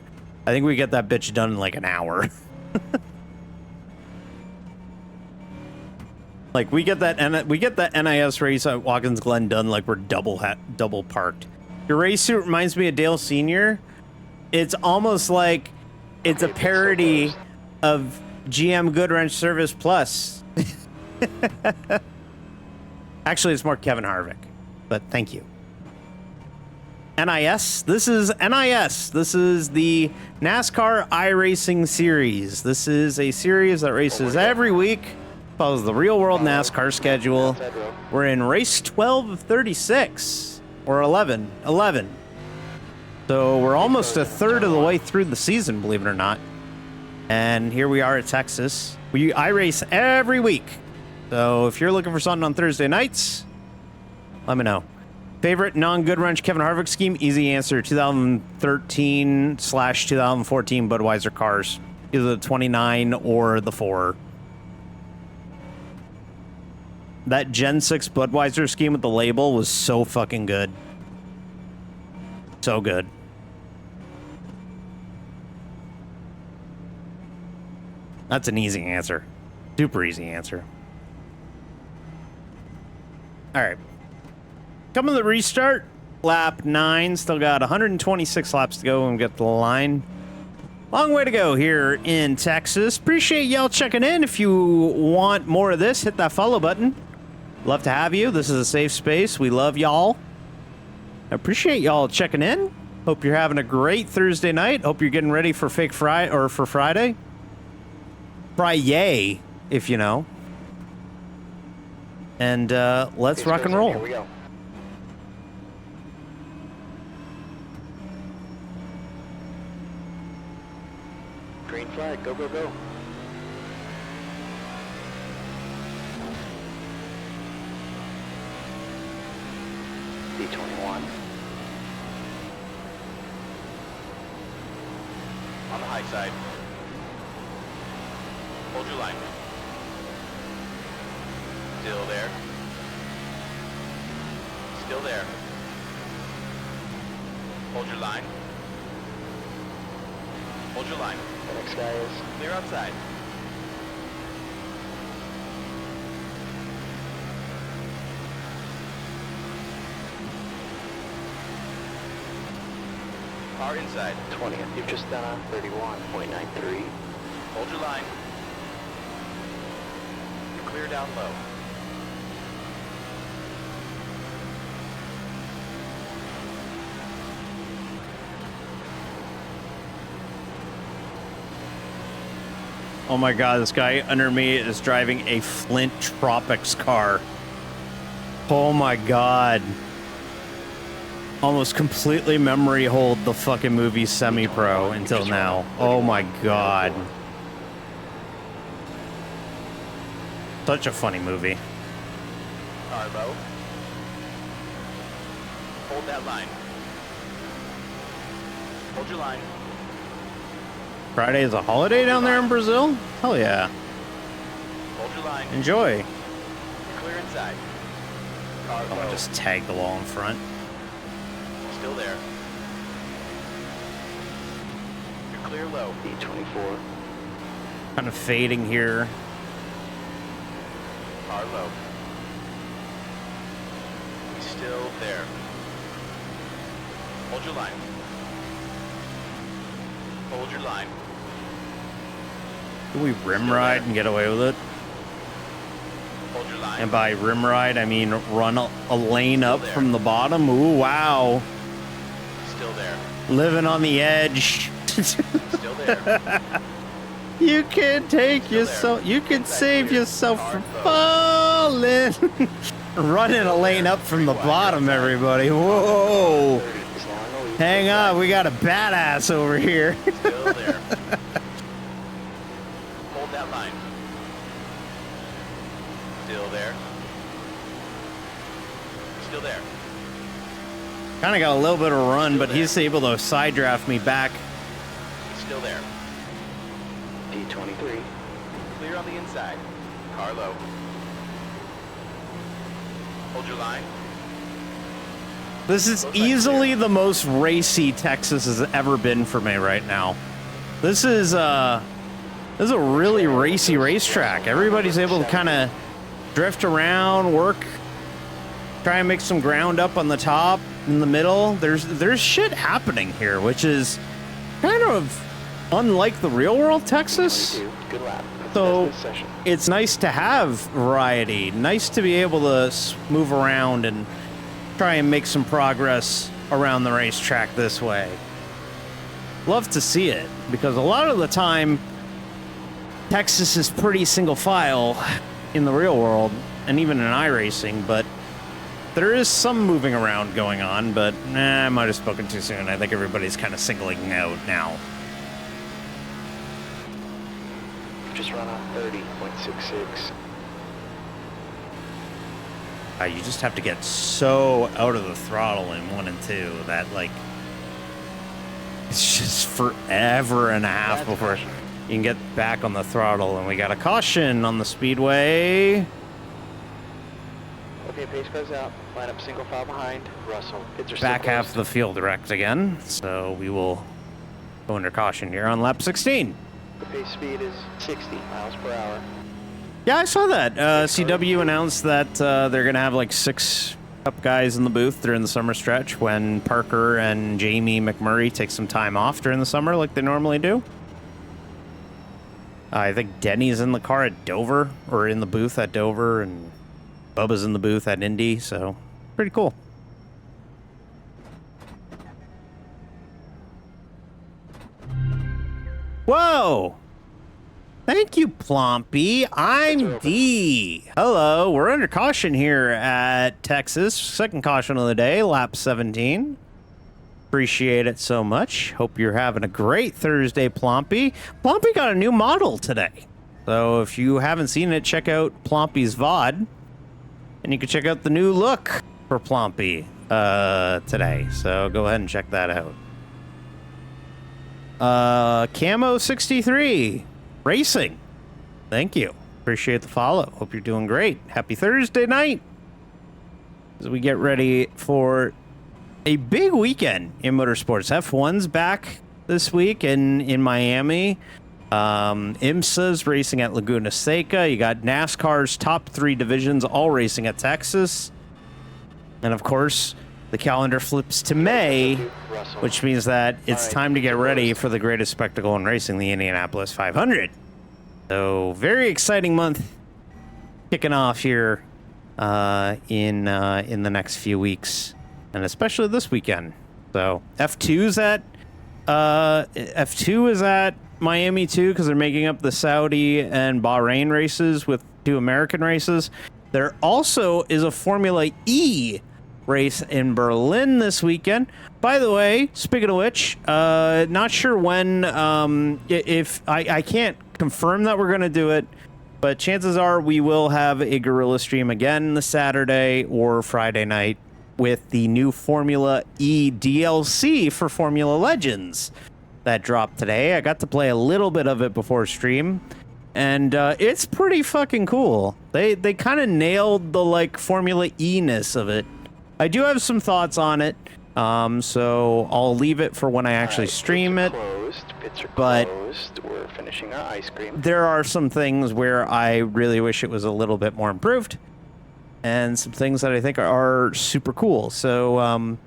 I think we get that bitch done in like an hour. Like we get that NIS race at Watkins Glen done like we're double parked. Your race suit reminds me of Dale Sr. It's almost like it's a parody of GM Goodwrench Service Plus. Actually, it's more Kevin Harvick, but thank you. NIS. This is NIS. This is the NASCAR iRacing series. This is a series that races every week. Follows the real world NASCAR schedule. We're in race 12 of 36 or 11. So we're almost a third of the way through the season, believe it or not. And here we are at Texas. I race every week. So if you're looking for something on Thursday nights, let me know. Favorite non-good wrench Kevin Harvick scheme? Easy answer. 2013/2014 Budweiser cars. Either the 29 or the 4. That Gen 6 Budweiser scheme with the label was so fucking good. So good. That's an easy answer. Super easy answer. All right. Coming to the restart. Lap 9. Still got 126 laps to go and get to the line. Long way to go here in Texas. Appreciate y'all checking in. If you want more of this, hit that follow button. Love to have you. This is a safe space. We love y'all. I appreciate y'all checking in. Hope you're having a great Thursday night. Hope you're getting ready for Fake Friday or for Friday. Friday, if you know. And let's rock and roll. Here we go. Green flag, go, go, go. D21. On the high side. Hold your line. Still there. Still there. Hold your line. Hold your line. The next guy is Clear outside. Car inside. 20th. You've just done a 31.93. Hold your line. You're clear down low. Oh my god, this guy under me is driving a Flint Tropics car. Oh my god. Almost completely memory hold the fucking movie Semi-Pro until now. Oh my god. Such a funny movie. Car low. Hold that line. Hold your line. Friday is a holiday down there in Brazil? Hell yeah. Hold your line. Enjoy. You're clear inside. Car I'm low. gonna just tag the wall in front. Still there. You're clear low. D24. Kind of fading here. Car low. Still there. Hold your line. Hold your line. Do we rim ride and get away with it? Hold your line. And by rim ride, I mean run a lane up from the bottom. Ooh, wow. Still there. Living on the edge. Still there. You can take Still yourself. there. You can Inside save clear. yourself Car from low. falling. Running a lane up from the bottom, everybody. Whoa. 30 is now in the lead. Hang on, we got a badass over here. Still there. Hold that line. Still there. Still there. Kind of got a little bit of a run, but he's able to side draft me back. Still there. D23. Clear on the inside. Car low. Hold your line. This is easily the most racy Texas has ever been for me right now. This is a really racy racetrack. Everybody's able to kind of drift around, work, try and make some ground up on the top, in the middle. There's shit happening here, which is kind of unlike the real world Texas. 22. Good lap. So That's this session. it's nice to have variety, nice to be able to move around and try and make some progress around the racetrack this way. Love to see it, because a lot of the time Texas is pretty single file in the real world and even in iRacing, but there is some moving around going on. But I might have spoken too soon. I think everybody's kind of singling out now. Just run a 30.66. You just have to get so out of the throttle in 1 and 2 that, like, it's just forever and a half before you can get back on the throttle. And we got a caution on the speedway. Okay, pace car's out. Line up single file behind. Russell. Pits are Back still half closed. of the field wrecked again. So we will go under caution here on lap 16. The pace speed is 60 miles per hour. Yeah, I saw that. CW announced that they're going to have like 6 Cup guys in the booth during the summer stretch when Parker and Jamie McMurray take some time off during the summer like they normally do. I think Denny's in the car at Dover, or in the booth at Dover, and Bubba's in the booth at Indy, so pretty cool. Whoa! Thank you, Plompy. I'm D. Hello, we're under caution here at Texas. Second caution of the day, lap 17. Appreciate it so much. Hope you're having a great Thursday, Plompy. Plompy got a new model today. So if you haven't seen it, check out Plompy's VOD. And you can check out the new look for Plompy today. So go ahead and check that out. Camo 63. Racing. Thank you. Appreciate the follow. Hope you're doing great. Happy Thursday night. As we get ready for a big weekend in motorsports. F1's back this week in Miami. IMSA's racing at Laguna Seca. You got NASCAR's top 3 divisions all racing at Texas. And of course, the calendar flips to May, which means that it's time to get ready for the greatest spectacle in racing, the Indianapolis 500. So, very exciting month kicking off here in the next few weeks, and especially this weekend. So, F2 is at Miami too, because they're making up the Saudi and Bahrain races with 2 American races. There also is a Formula E race in Berlin this weekend. By the way, speaking of which, not sure when, if I can't confirm that we're going to do it, but chances are we will have a guerrilla stream again this Saturday or Friday night with the new Formula E DLC for Formula Legends that dropped today. I got to play a little bit of it before stream, and it's pretty fucking cool. They kind of nailed the like Formula E-ness of it. I do have some thoughts on it, so I'll leave it for when I actually stream it. But we're finishing our ice cream. There are some things where I really wish it was a little bit more improved, and some things that I think are super cool. So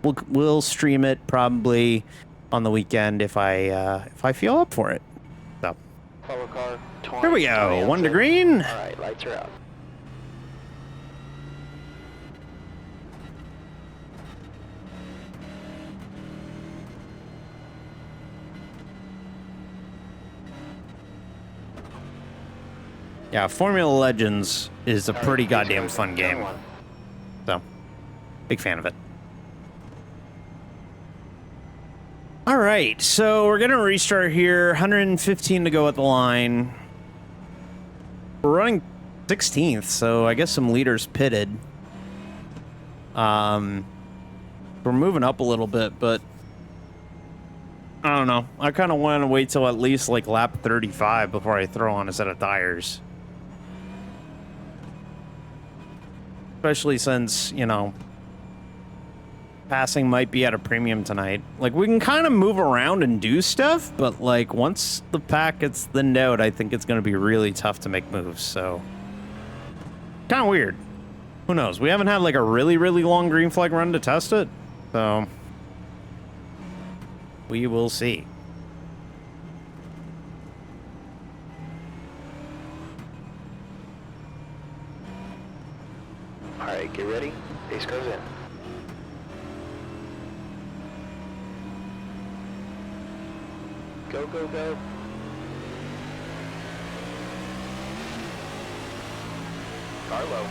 we'll stream it probably on the weekend if I feel up for it. So Follow car, 20, here we go. 20 1 to outside. green. All right, lights are out. Yeah, Formula Legends is a pretty goddamn fun game. So, big fan of it. All right, so we're going to restart here. 115 to go at the line. We're running 16th, so I guess some leaders pitted. We're moving up a little bit, but I don't know. I kind of want to wait till at least like lap 35 before I throw on a set of tires. Especially since, you know, passing might be at a premium tonight. Like, we can kind of move around and do stuff, but like once the pack gets thinned out, I think it's going to be really tough to make moves. So kind of weird. Who knows? We haven't had like a really long green flag run to test it, so we will see. All right, get ready. Pace goes in. Go, go, go. Car low.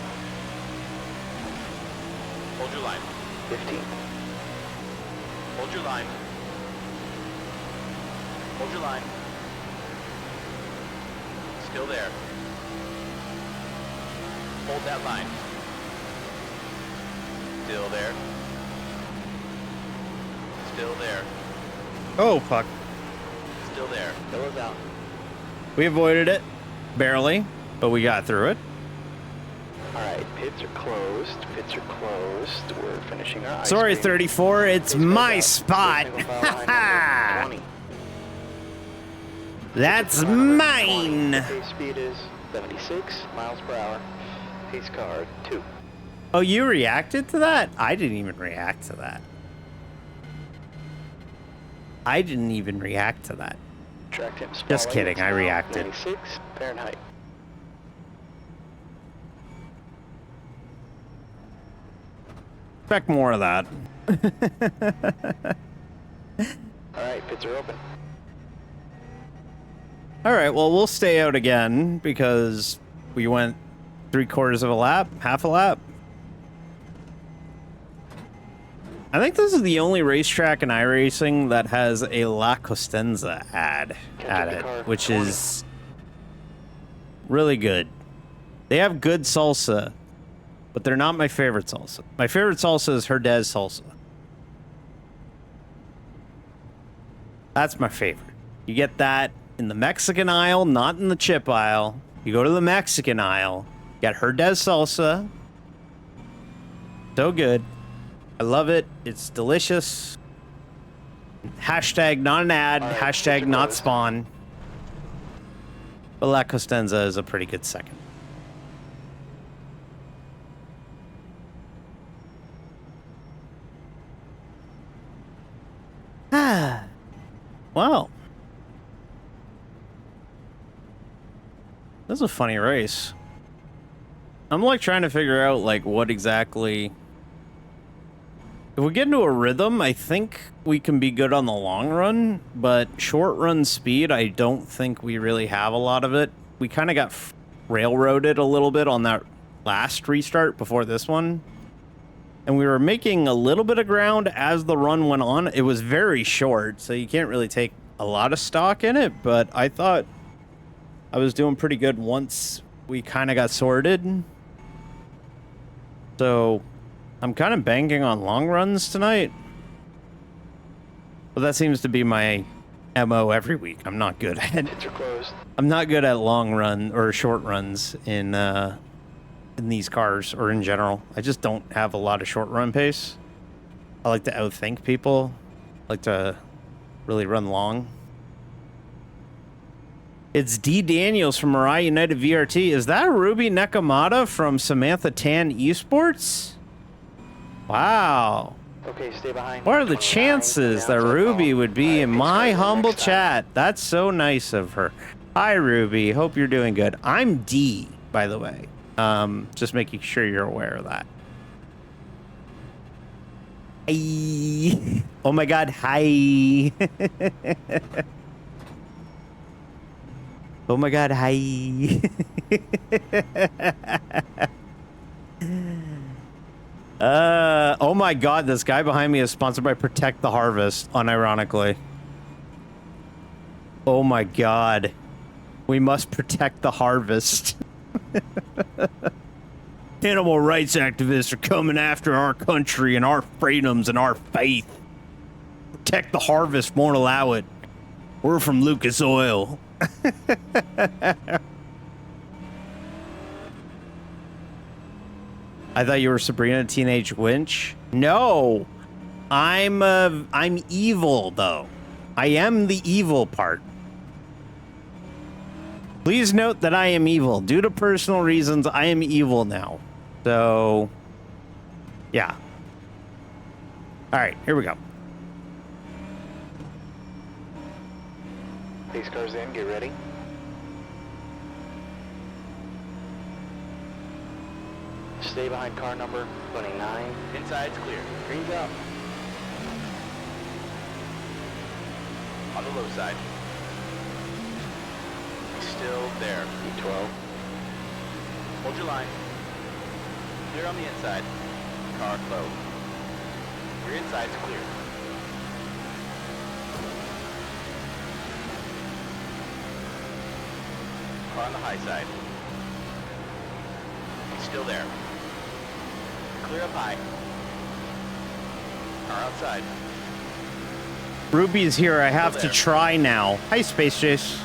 Hold your line. 15. Hold your line. Hold your line. Still there. Hold that line. Still there. Still there. Oh, fuck. Still there. Yellow's out. We avoided it. Barely, but we got through it. All right, pits are closed. Pits are closed. We're finishing our ice Sorry, cream. 34. It's Pace cars my out. spot. Single file line number 20. That's Line number 20. mine. The pace speed is 76 miles per hour. Pace car 2. Oh, you reacted to that? I didn't even react to that. I didn't even react to that. Track temps Just following. kidding, It's I now reacted. 96 Fahrenheit. Expect more of that. All right, pits are open. All right, well, we'll stay out again because we went 3/4 of a lap, half a lap. I think this is the only racetrack in iRacing that has a La Costanza ad at it, which is really good. They have good salsa, but they're not my favorite salsa. My favorite salsa is Herdez salsa. That's my favorite. You get that in the Mexican aisle, not in the chip aisle. You go to the Mexican aisle, get Herdez salsa. So good. I love it. It's delicious. Hashtag not an ad. All right, Hashtag picture not closed. spawn. But La Costanza is a pretty good second. Ah. Wow. This is a funny race. I'm like trying to figure out like what exactly. If we get into a rhythm, I think we can be good on the long run, but short run speed, I don't think we really have a lot of it. We kind of got railroaded a little bit on that last restart before this one. And we were making a little bit of ground as the run went on. It was very short, so you can't really take a lot of stock in it, but I thought I was doing pretty good once we kind of got sorted. So I'm kind of banking on long runs tonight. But that seems to be my MO every week. I'm not good at Pits are closed. I'm not good at long run or short runs in these cars or in general. I just don't have a lot of short run pace. I like to outthink people. I like to really run long. It's D. Daniels from Mirai United VRT. Is that Ruby Nakamata from Samantha Tan Esports? Wow. Okay, stay behind. What are the 29, chances that outside Ruby call. would be All right, in pits my closed humble next time. chat? That's so nice of her. Hi, Ruby. Hope you're doing good. I'm D, by the way. Just making sure you're aware of that. Hi. Oh my God. Hi. Oh my God. Hi. Oh my God, this guy behind me is sponsored by Protect the Harvest, unironically. Oh my God. We must protect the harvest. Animal rights activists are coming after our country and our freedoms and our faith. Protect the harvest won't allow it. We're from Lucas Oil. I thought you were Sabrina Teenage Winch. No, I'm evil though. I am the evil part. Please note that I am evil. Due to personal reasons, I am evil now. So, yeah. All right, here we go. Pace cars in, get ready. Stay behind car number 29. Inside's clear. Green's up. On the low side. Still there. E12. Hold your line. Clear on the inside. Car low. Your inside's clear. Car on the high side. He's still there. Clear up high. Car outside. Ruby's here. I have to there. try now. Hi, Space Chase.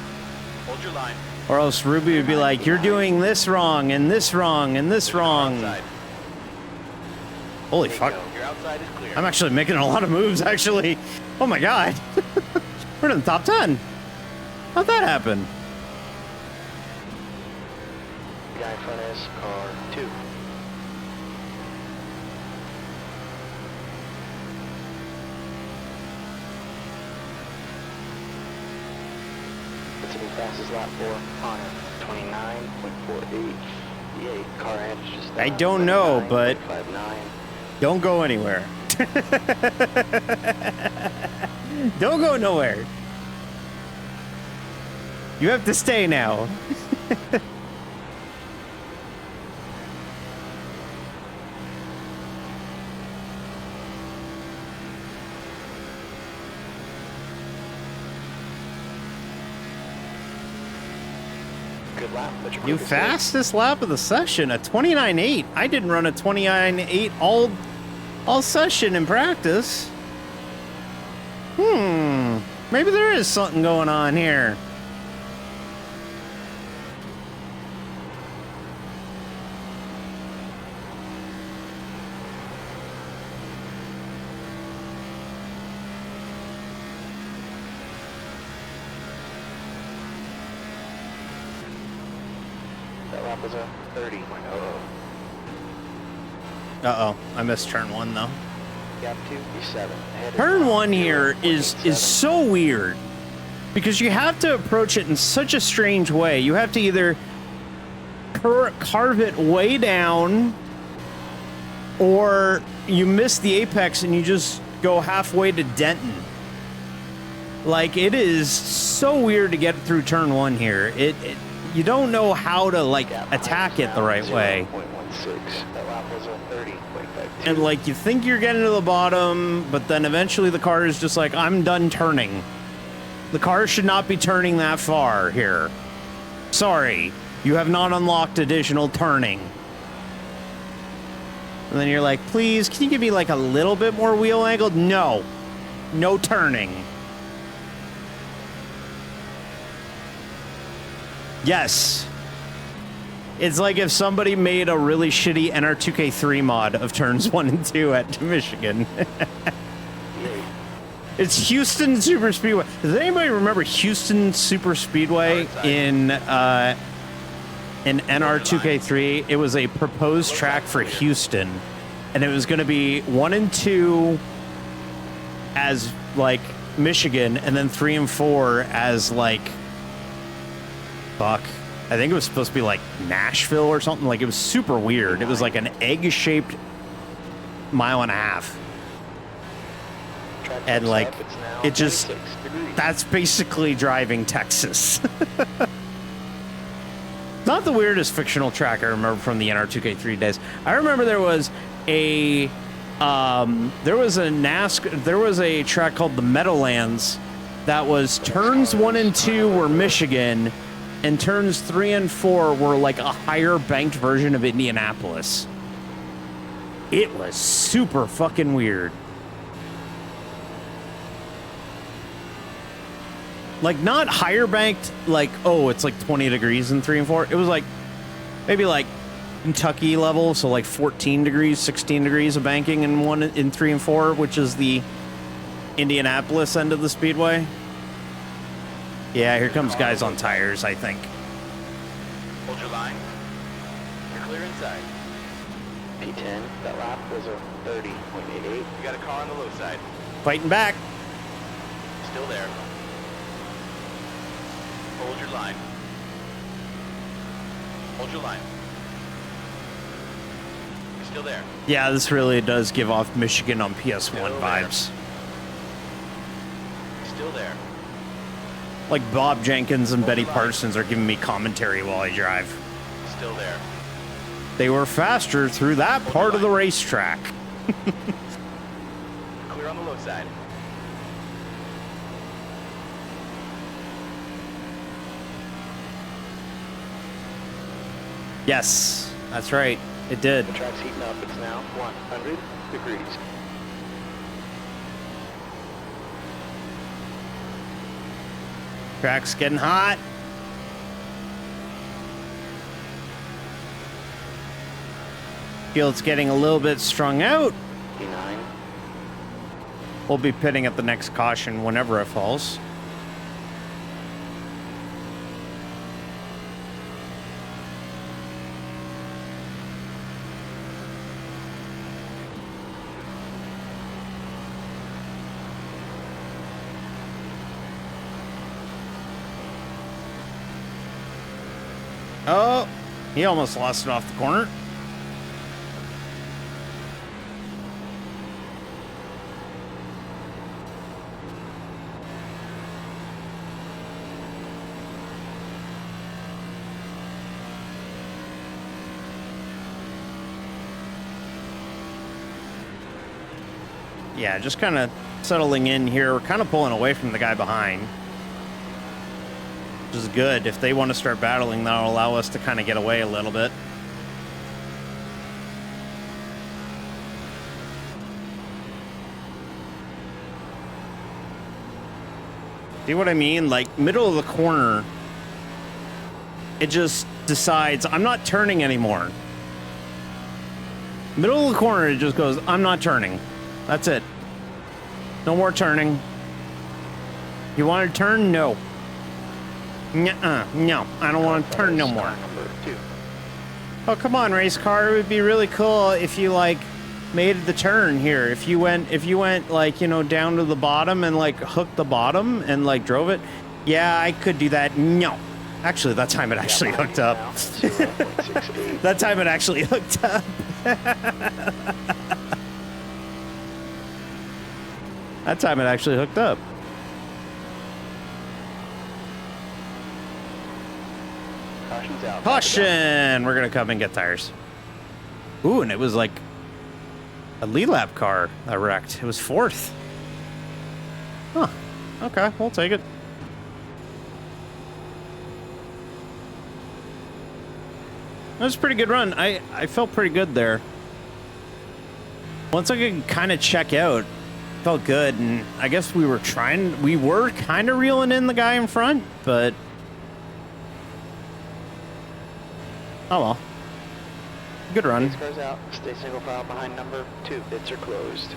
Hold your line. Or else Ruby would be like, you're doing this wrong, and this wrong, and this wrong. Outside. Holy There you fuck. go. Your outside is clear. I'm actually making a lot of moves, actually. Oh my god. We're in the top 10. How'd that happen? The guy in front is car 2. That's the fastest lap for Connor. 29.48. Car ahead is just I don't know, but 29.59. don't go anywhere. Don't go nowhere. You have to stay now. Good lap, but your You quickest lap. fastest lap of the session, a 29.8. I didn't run a 29.8 all session in practice. Maybe there is something going on here. That lap was a 30.00. Uh-oh, I missed turn 1 though. Gap 2, E7. Ahead is Turn car 1 here 0.87. is so weird because you have to approach it in such a strange way. You have to either carve it way down, or you miss the apex and you just go halfway to Denton. Like, it is so weird to get through turn 1 here. You don't know how to like Gap attack behind it is the now right way. 0.16. That lap was a 30.52. And like you think you're getting to the bottom, but then eventually the car is just like, I'm done turning. The car should not be turning that far here. Sorry, you have not unlocked additional turning. And then you're like, please, can you give me like a little bit more wheel angle? No, no turning. Yes. It's like if somebody made a really shitty NR2K3 mod of turns 1 and 2 at Michigan. It's Houston Super Speedway. Does anybody remember Houston Super Speedway in NR2K3? It was a proposed track for Houston, and it was going to be 1 and 2 as like Michigan, and then 3 and 4 as like fuck. I think it was supposed to be like Nashville or something. Like, it was super weird. It was like an egg-shaped mile and a half. And like, it just, that's basically driving Texas. Not the weirdest fictional track I remember from the NR2K3 days. I remember there was a NASCAR, there was a track called the Meadowlands that was turns 1 and 2 were Michigan, and turns 3 and 4 were like a higher banked version of Indianapolis. It was super fucking weird. Like, not higher banked, like, oh, it's like 20 degrees in 3 and 4. It was like, maybe like Kentucky level, so like 14 degrees, 16 degrees of banking in 3 and 4, which is the Indianapolis end of the speedway. Yeah, here comes guys on tires, I think. Hold your line. You're clear inside. P10, that lap was a 30.88. You got a car on the low side. Fighting back. Still there. Hold your line. Hold your line. You're still there. Yeah, this really does give off Michigan on PS1 vibes. Still there. Like Bob Jenkins and Betty Parsons are giving me commentary while I drive. Still there. They were faster through that part of the racetrack. Clear on the low side. Yes, that's right. It did. The track's heating up. It's now 100 degrees. Track's getting hot. Field's getting a little bit strung out. 59. We'll be pitting at the next caution whenever it falls. Oh, he almost lost it off the corner. Yeah, just kind of settling in here. We're kind of pulling away from the guy behind, which is good. If they want to start battling, that'll allow us to kind of get away a little bit. See what I mean? Like, middle of the corner, it just decides, I'm not turning anymore. Middle of the corner, it just goes, I'm not turning. That's it. No more turning. You want to turn? No. Nuh-uh. No, I don't want to turn no more. Oh, come on, race car. It would be really cool if you, like, made the turn here. If you went, like, you know, down to the bottom and, like, hooked the bottom and, like, drove it. Yeah, I could do that. No. Actually, that time it actually hooked up. That time it actually hooked up. That time it actually hooked up. Caution's out. Caution! We're gonna come and get tires. Ooh, and it was like a lead lap car that wrecked. It was fourth. Huh. Okay, we'll take it. That was a pretty good run. I felt pretty good there. Once I could kind of check out, felt good, and I guess we were kind of reeling in the guy in front, but oh well. Good run. Base car's out. Stay single file behind number 2. Bits are closed.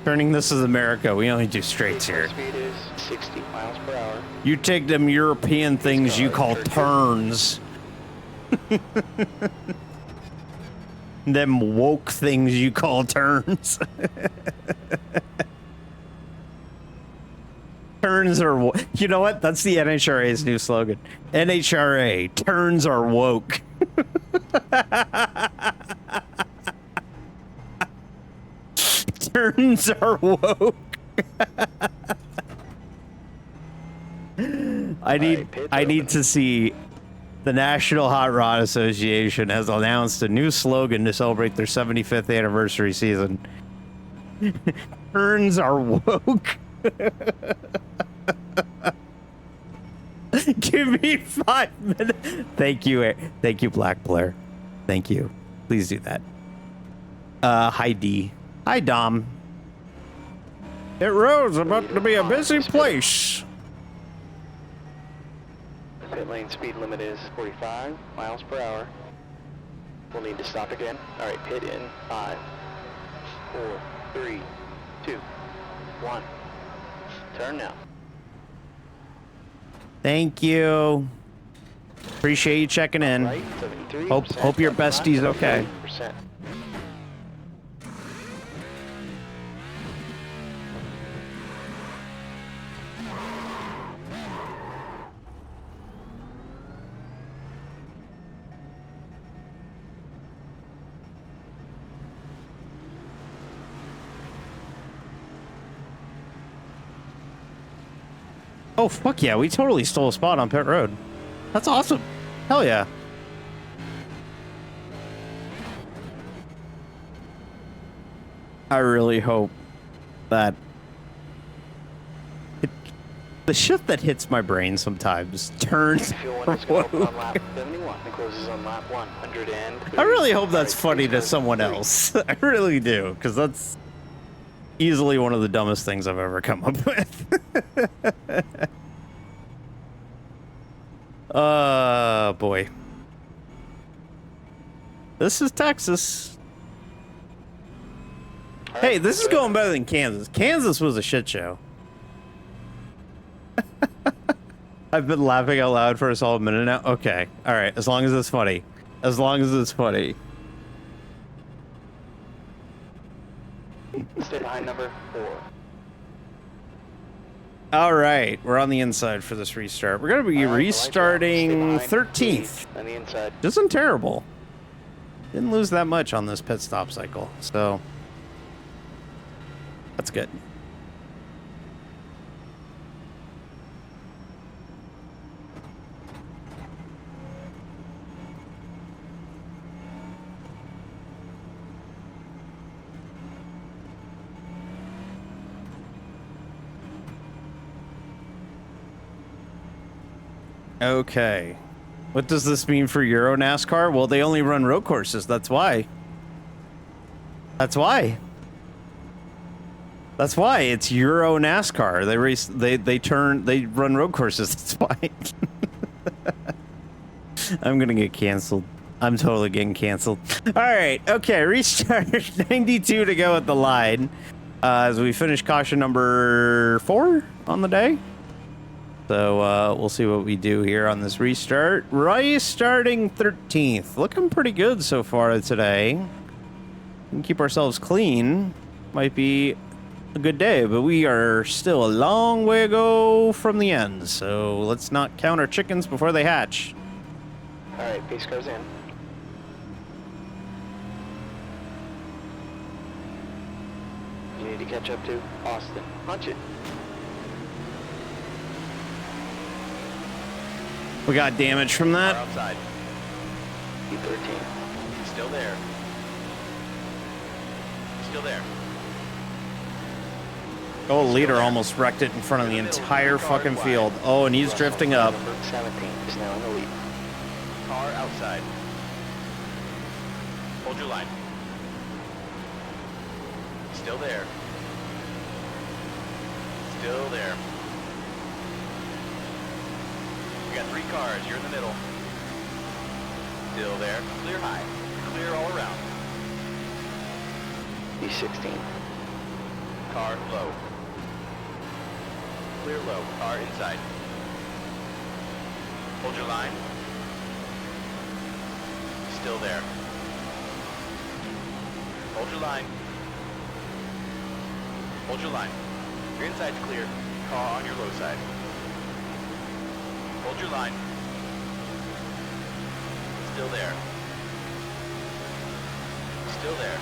Turning, this is America. We only do straights here. Speed is 60 miles per hour. You take them European things you call turns. Them woke things you call turns. Turns are, you know what? That's the NHRA's new slogan. NHRA, turns are woke. Turns are woke. I need to see. The National Hot Rod Association has announced a new slogan to celebrate their 75th anniversary season. Turns are woke. Give me 5 minutes. Thank you, Black Blair. Thank you. Please do that. Hi D. Hi Dom. It road's about to be a busy place. The pit lane speed limit is 45 miles per hour. We'll need to stop again. All right, pit in 5, 4, 3, 2, 1. Turn now. Thank you. Appreciate you checking in. Right, 73%. Hope your bestie's okay. 70%. Oh, fuck yeah. We totally stole a spot on pit road. That's awesome. Hell yeah. I really hope that the shit that hits my brain sometimes turns. Fuel one is going to open on lap 71 and closes on lap 100 and I really hope that's funny to someone else. I really do, because that's Easily one of the dumbest things I've ever come up with. Boy. This is Texas. Hey, this is going better than Kansas. Kansas was a shit show. I've been laughing out loud for a solid minute now. Okay. All right. As long as it's funny. As long as it's funny. Stay behind number 4. All right. We're on the inside for this restart. We're going to be restarting 13th. On the inside. Isn't terrible. Didn't lose that much on this pit stop cycle. So that's good. Okay. What does this mean for Euro NASCAR? Well, they only run road courses. That's why. That's why. That's why it's Euro NASCAR. They race. They run road courses. That's why. I'm gonna get canceled. I'm totally getting canceled. All right. Okay. Restart. 92 to go at the line as we finish caution number 4 on the day. So we'll see what we do here on this restart. Restarting 13th. Looking pretty good so far today. We can keep ourselves clean. Might be a good day, but we are still a long way to go from the end. So let's not count our chickens before they hatch. All right, pace car's in. You need to catch up to Austin. Punch it. We got damage from that. Outside. E13. Still there. Still there. Oh, leader almost wrecked it in front of the entire fucking field. Oh, and he's drifting up. Number 17 is now in the lead. Car outside. Hold your line. Still there. Still there. We got 3 cars. You're in the middle. Still there. Clear high. Clear all around. E16. Car low. Clear low. Car inside. Hold your line. Still there. Hold your line. Hold your line. Your inside's clear. Car on your low side. Hold your line. Still there. Still there.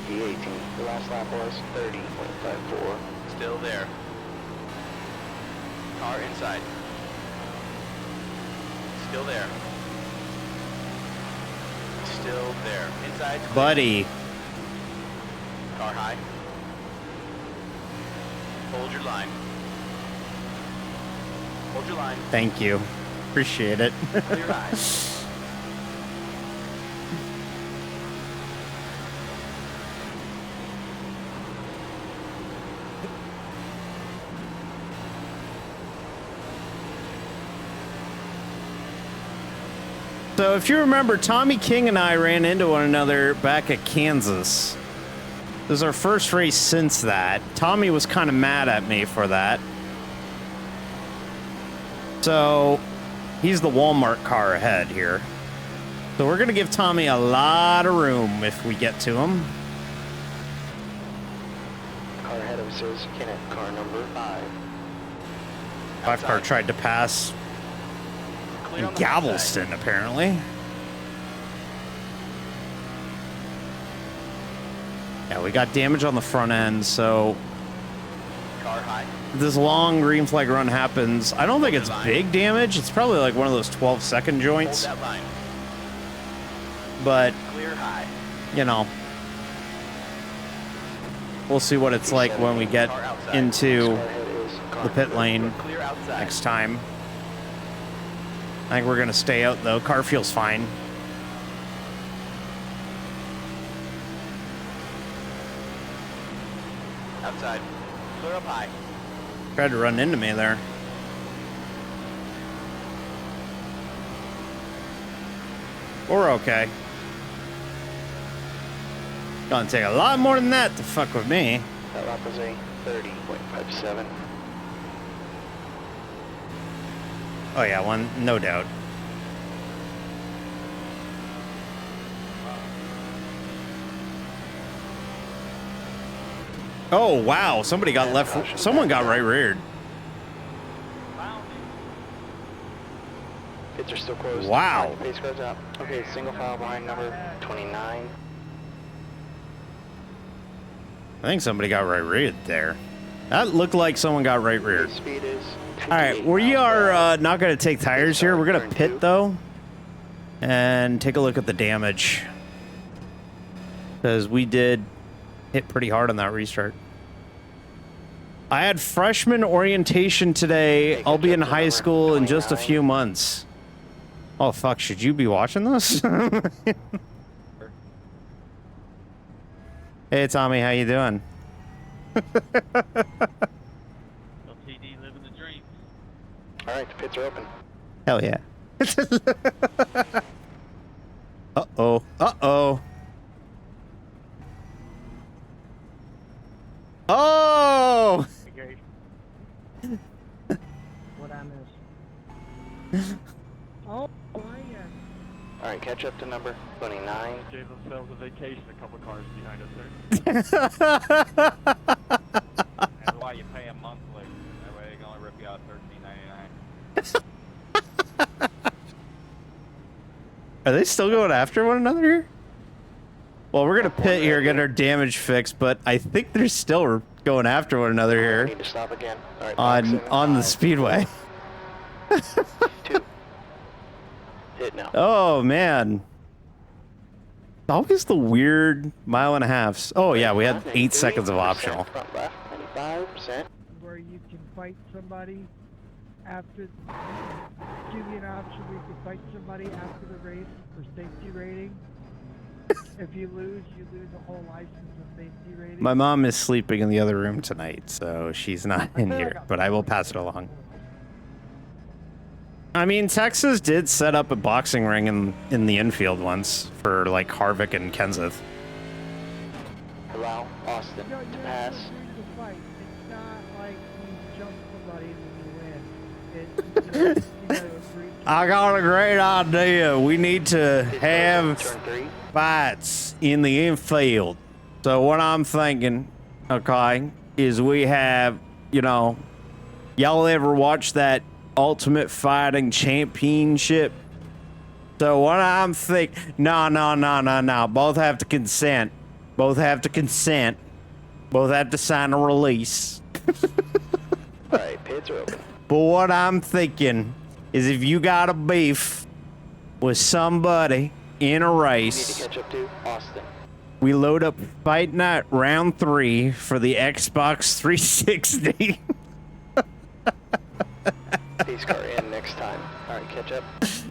E18. The last lap was 30.54. Still there. Car inside. Still there. Still there. Inside. Clear. Buddy. Car high. Hold your line. Hold your line. Thank you. Appreciate it. Clear high. So if you remember, Tommy King and I ran into one another back at Kansas. This is our first race since that. Tommy was kind of mad at me for that. So he's the Walmart car ahead here. So we're going to give Tommy a lot of room if we get to him. Car ahead of us is Kenneth, car number 5. 5 car tried to pass Clear in on the outside. Galveston, apparently. Yeah, we got damage on the front end, so Car high. this long green flag run happens. I don't think it's big damage. It's probably like one of those 12-second Hold joints, that line. but, Clear high. you know, we'll see what it's like when we get into Car ahead is car the pit lane Clear outside. next time. I think we're going to stay out, though. Car feels fine. inside. Clear up high. Tried to run into me there. We're okay. Gonna take a lot more than that to fuck with me. That lap was a 30.57. Oh yeah, one, no doubt. Oh wow, somebody got left. Someone got right reared. Pits are still closed. Wow. Pace car's out. Okay, single file behind number 29. I think somebody got right reared there. That looked like someone got right reared. Speed is All right, we are not going to take tires here. We're going to pit though, and take a look at the damage, because we did hit pretty hard on that restart. I had freshman orientation today. I'll be in high school in just a few months. Oh fuck! Should you be watching this? Hey Tommy, how you doing? LTD living the dream. All right, the pits are open. Hell yeah. Uh-oh. Uh-oh. Oh! What I missed. Oh, yeah. All right, catch up to number 29. Gave themselves a vacation, a couple cars behind us there. That's why you pay them monthly. That way they can only rip you out $13.99. Are they still going after one another here? Well, we're gonna pit here, get our damage fixed, but I think they're still going after one another here Need to stop again. All right, on the speedway. 2. Hit now. Oh man. Always the weird mile and a half. Oh yeah, we had 8 seconds of optional. Front left, 95%. Where you can fight somebody after, give you an option where you can fight somebody after the race for safety rating. If you lose the whole license of safety rating. My mom is sleeping in the other room tonight, so she's not in here, but I will pass it along. I mean, Texas did set up a boxing ring in the infield once for like Harvick and Kenseth. Allow Austin No, to you're pass. not doing the fight. It's not like you jump somebody and then you win. You gotta agree. I got a great idea. We need to have Turn 3. fights in the infield. So what I'm thinking, okay, is we have, you know, y'all ever watch that Ultimate Fighting Championship? So what I'm thinking, no. Both have to consent. Both have to consent. Both have to sign a release. All right, pits are open. But what I'm thinking is if you got a beef with somebody in a You need race, to catch up to Austin. we load up Fight Night Round 3 for the Xbox 360. Pace car in next time. All right, catch up.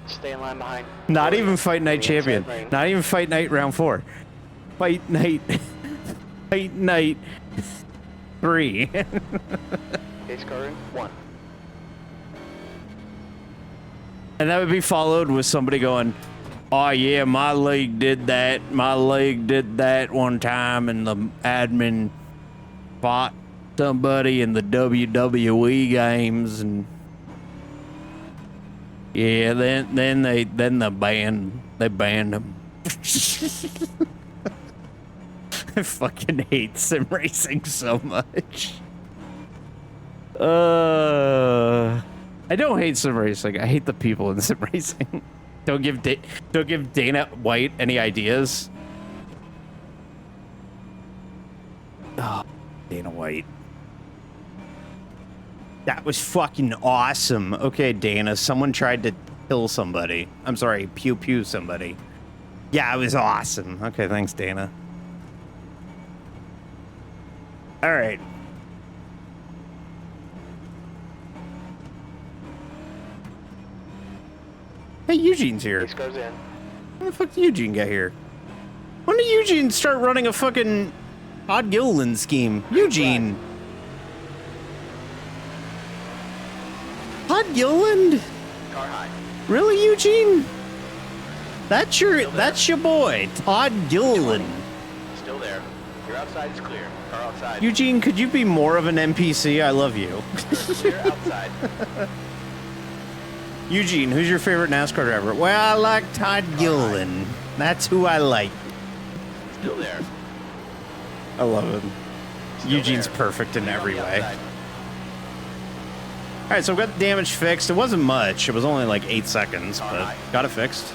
Stay in line behind. Not even Fight Night The Champion. inside lane. Not even Fight Night Round 4. Fight Night. Fight Night 3. Pace car in 1. And that would be followed with somebody going, oh yeah, my league did that. My league did that one time, and the admin fought somebody in the WWE games, and yeah, then they banned him. I fucking hate sim racing so much. I don't hate sim racing. I hate the people in sim racing. Don't give Dana White any ideas. Oh, Dana White. That was fucking awesome. Okay, Dana, someone tried to kill somebody. I'm sorry, pew somebody. Yeah, it was awesome. Okay, thanks, Dana. All right. Hey, Eugene's here. Pace car's in. When the fuck did Eugene get here? When did Eugene start running a fucking Todd Gilliland scheme. Eugene. Todd Gilliland? Car high. Really, Eugene? That's your boy, Todd Gilliland. Still there. Your outside is clear. Car outside. Eugene, could you be more of an NPC? I love you. Clear outside. Eugene, who's your favorite NASCAR driver? Well, I like Todd Gilliland. That's who I like. Still there. I love him. Still Eugene's there. perfect in Clear on every the way. outside. All right, so I've got the damage fixed. It wasn't much. It was only like 8 seconds, but got it fixed.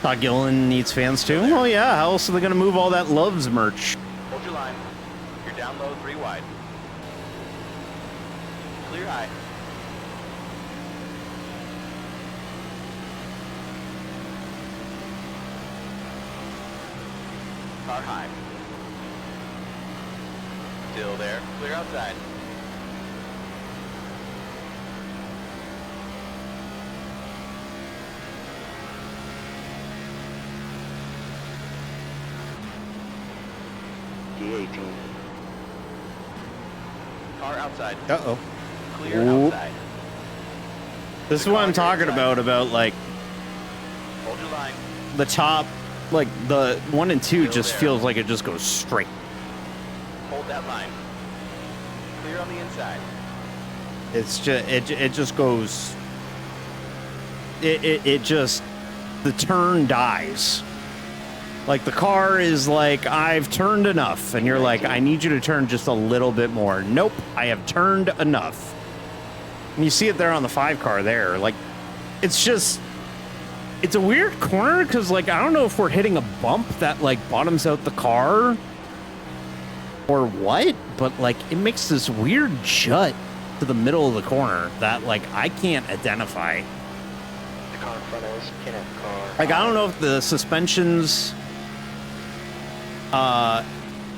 Todd Gilliland needs fans too. Well, yeah. How else are they going to move all that Loves merch? Hold your line. You're down low, 3 wide. Clear high. Car high. Still there. Clear outside. D18. Car outside. Uh-oh. Clear Ooh. outside. This is what I'm talking about like Hold your line. the top, like the 1 and 2 Still just there. feels like it just goes straight. Hold that line. Clear on the inside. It's just, it just goes, it just, the turn dies. Like the car is like, I've turned enough. And you're like, I need you to turn just a little bit more. Nope, I have turned enough. And you see it there on the 5 car there. Like, it's just, it's a weird corner because like, I don't know if we're hitting a bump that like bottoms out the car or what, but like it makes this weird jut to the middle of the corner that like I can't identify. The car in front of us. Can't have the car. Like, I don't know if the suspensions,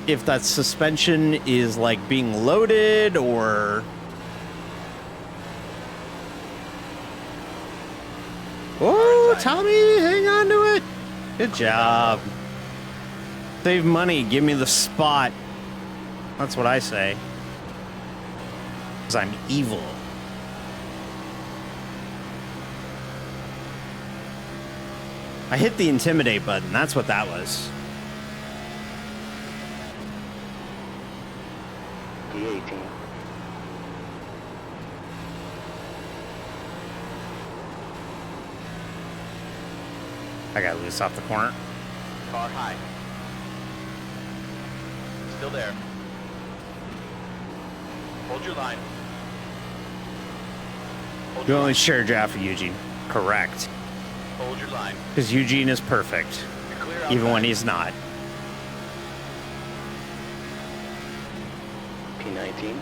if that suspension is like being loaded or. Oh, Tommy, hang on to it. Good job. Save money, give me the spot. That's what I say. Because I'm evil. I hit the intimidate button. That's what that was. D18. I got loose off the corner. Car high. Still there. Hold your line. Hold You your only line. share draft with Eugene. Correct. Hold your line. Because Eugene is perfect, You're clear even outside. when he's not. P19.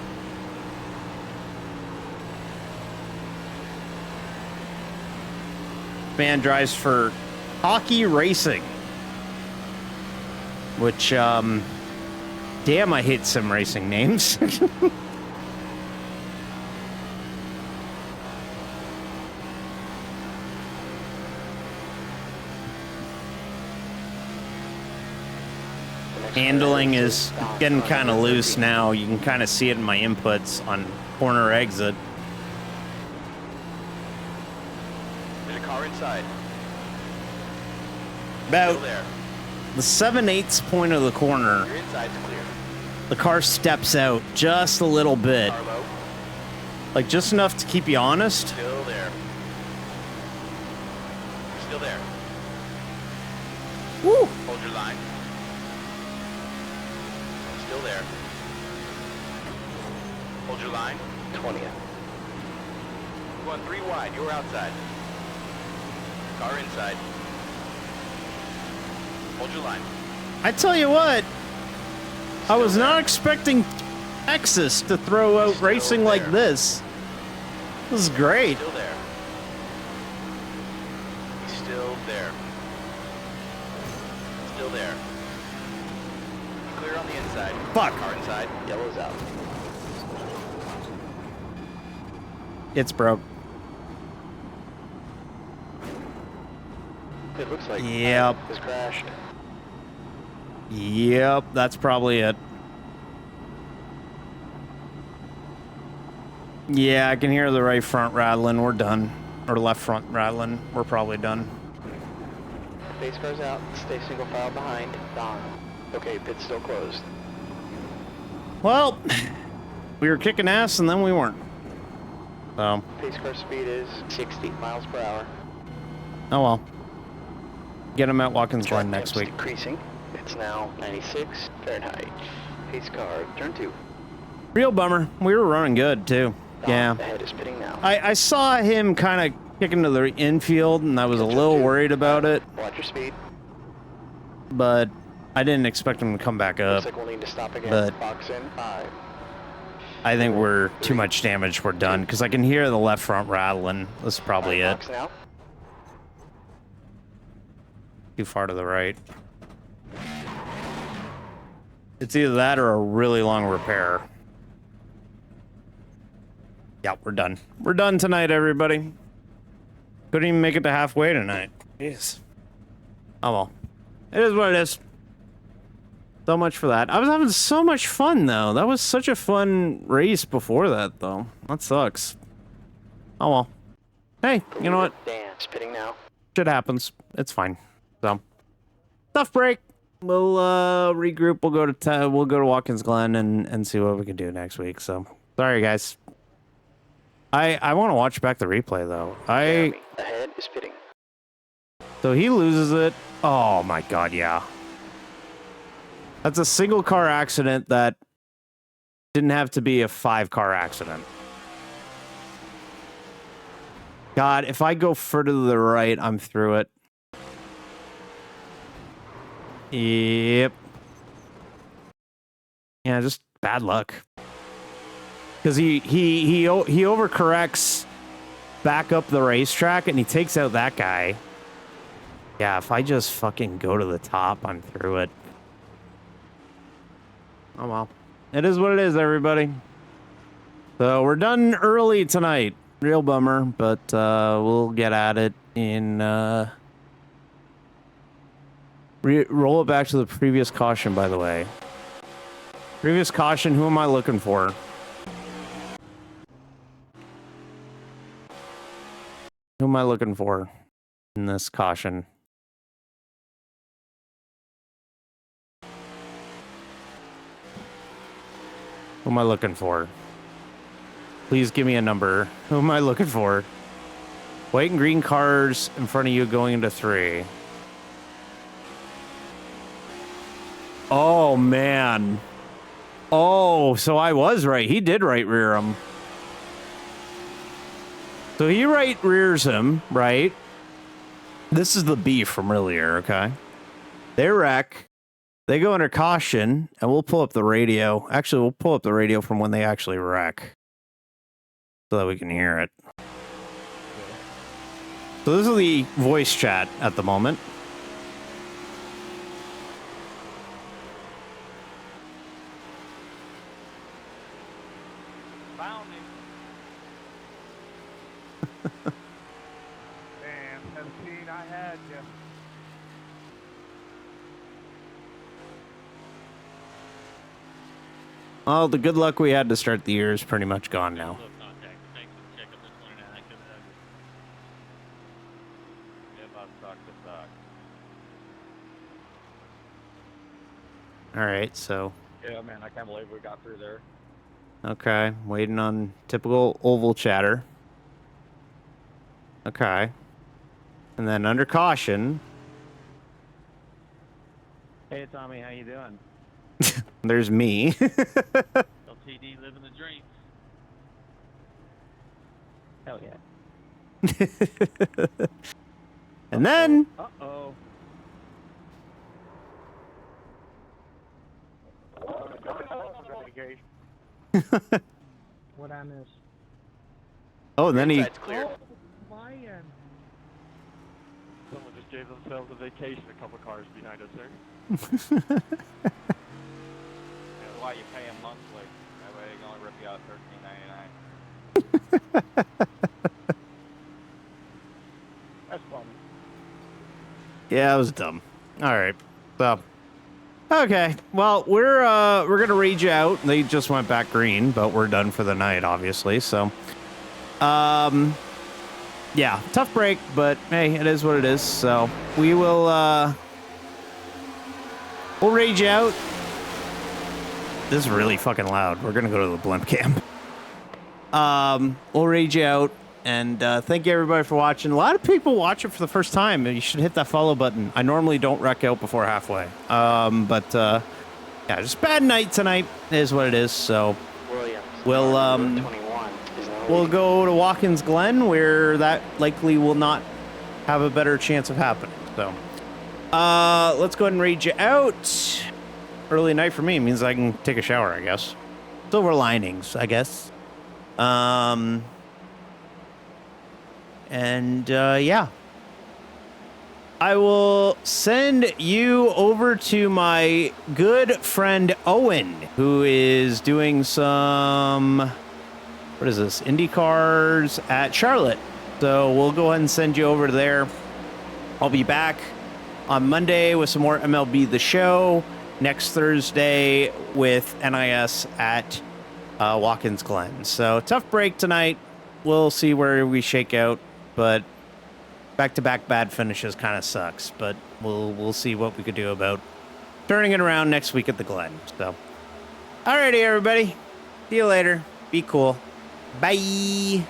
Man drives for Hockey Racing. Which, damn, I hate sim racing names. Handling is getting kind of loose now. You can kind of see it in my inputs on corner exit. There's a car inside. About Still there. the 7/8 point of the corner, Your inside's clear. the car steps out just a little bit. Car low. Like just enough to keep you honest. Still there. Still there. Woo! Hold your line. Still there. Hold your line. 20th. Going 3 wide. You're outside. Car inside. Hold your line. I tell you what, I was Still not there. expecting Texas to throw out Still racing like there. this. This is great. Still there. He's still there. Still there. Clear on the inside. Fuck. Car inside. Yellow's out. It's broke. It looks like Yep. has crashed. Yep, that's probably it. Yeah, I can hear the right front rattling. We're done. Or left front rattling. We're probably done. Base car's out. Stay single file behind. Don. Okay, pit's still closed. Well, we were kicking ass and then we weren't. So. Pace car speed is 60 miles per hour. Oh well. Get him at Watkins Glen next week. Decreasing. It's now 96 Fahrenheit. Pace car, turn 2. Real bummer. We were running good too. Yeah. The head is pitting now. I saw him kind of kicking to the infield and I was a little worried about it. Watch your speed. But I didn't expect him to come back up. Looks like we'll need to stop again. But Box in 5. I think we're too much damage. We're done because I can hear the left front rattling. This is probably it. Box now. Too far to the right. It's either that or a really long repair. Yeah, we're done. We're done tonight, everybody. Couldn't even make it to halfway tonight. Jeez. Oh well. It is what it is. So much for that. I was having so much fun, though. That was such a fun race before that, though. That sucks. Oh well. Hey, you know what? Dan, spitting now. Shit happens. It's fine. So, tough break. We'll regroup. We'll go to Watkins Glen and see what we can do next week. So, sorry guys. I want to watch back the replay though. Jeremy, the head is pitting. So he loses it. Oh my god, yeah. That's a single car accident that didn't have to be a 5-car accident. God, if I go further to the right, I'm through it. Yep. Yeah, just bad luck. Because he overcorrects back up the racetrack and he takes out that guy. Yeah, if I just fucking go to the top, I'm through it. Oh well. It is what it is, everybody. So we're done early tonight. Real bummer, but we'll get at it in... roll it back to the previous caution, by the way. Previous caution, who am I looking for? Who am I looking for in this caution? Who am I looking for? Please give me a number. Who am I looking for? White and green cars in front of you going into 3. Oh, man. Oh, so I was right. He did right rear him. So he right rears him, right? This is the beef from earlier, okay? They wreck. They go under caution, and we'll pull up the radio. Actually, we'll pull up the radio from when they actually wreck so that we can hear it. So this is the voice chat at the moment. Found him. Damn, 17, I had you. Oh, the good luck we had to start the year is pretty much gone now. All right, so. Yeah, man, I can't believe we got through there. Okay, waiting on typical oval chatter. Okay. And then under caution. Hey, Tommy, how you doing? There's me. LTD living the dream. Hell yeah. And then. Uh-oh. What I miss? Oh, and then he. Clear. Oh, my end. Someone just gave themselves a vacation a couple cars behind us, sir. That's why you pay them monthly. That way they can only rip you out $13.99. That's fun. Yeah, it was dumb. All right. So, Okay, well, we're gonna rage out. They just went back green, but we're done for the night, obviously. So, yeah, tough break, but hey, it is what it is. So we will we'll rage out. This is really fucking loud. We're gonna go to the blimp camp. We'll rage out. And thank you everybody for watching. A lot of people watch it for the first time. You should hit that follow button. I normally don't wreck out before halfway. But yeah, just bad night tonight is what it is. So Williams. we'll 21 is now we'll leading. go to Watkins Glen where that likely will not have a better chance of happening. So let's go ahead and rage you out. Early night for me means I can take a shower, I guess. Silver linings, I guess. And yeah, I will send you over to my good friend Owen, who is doing some, what is this, IndyCars at Charlotte. So we'll go ahead and send you over there. I'll be back on Monday with some more MLB The Show. Next Thursday with NIS at Watkins Glen. So tough break tonight. We'll see where we shake out. But back-to-back bad finishes kind of sucks. But we'll see what we could do about turning it around next week at the Glen. So, alrighty, everybody. See you later. Be cool. Bye.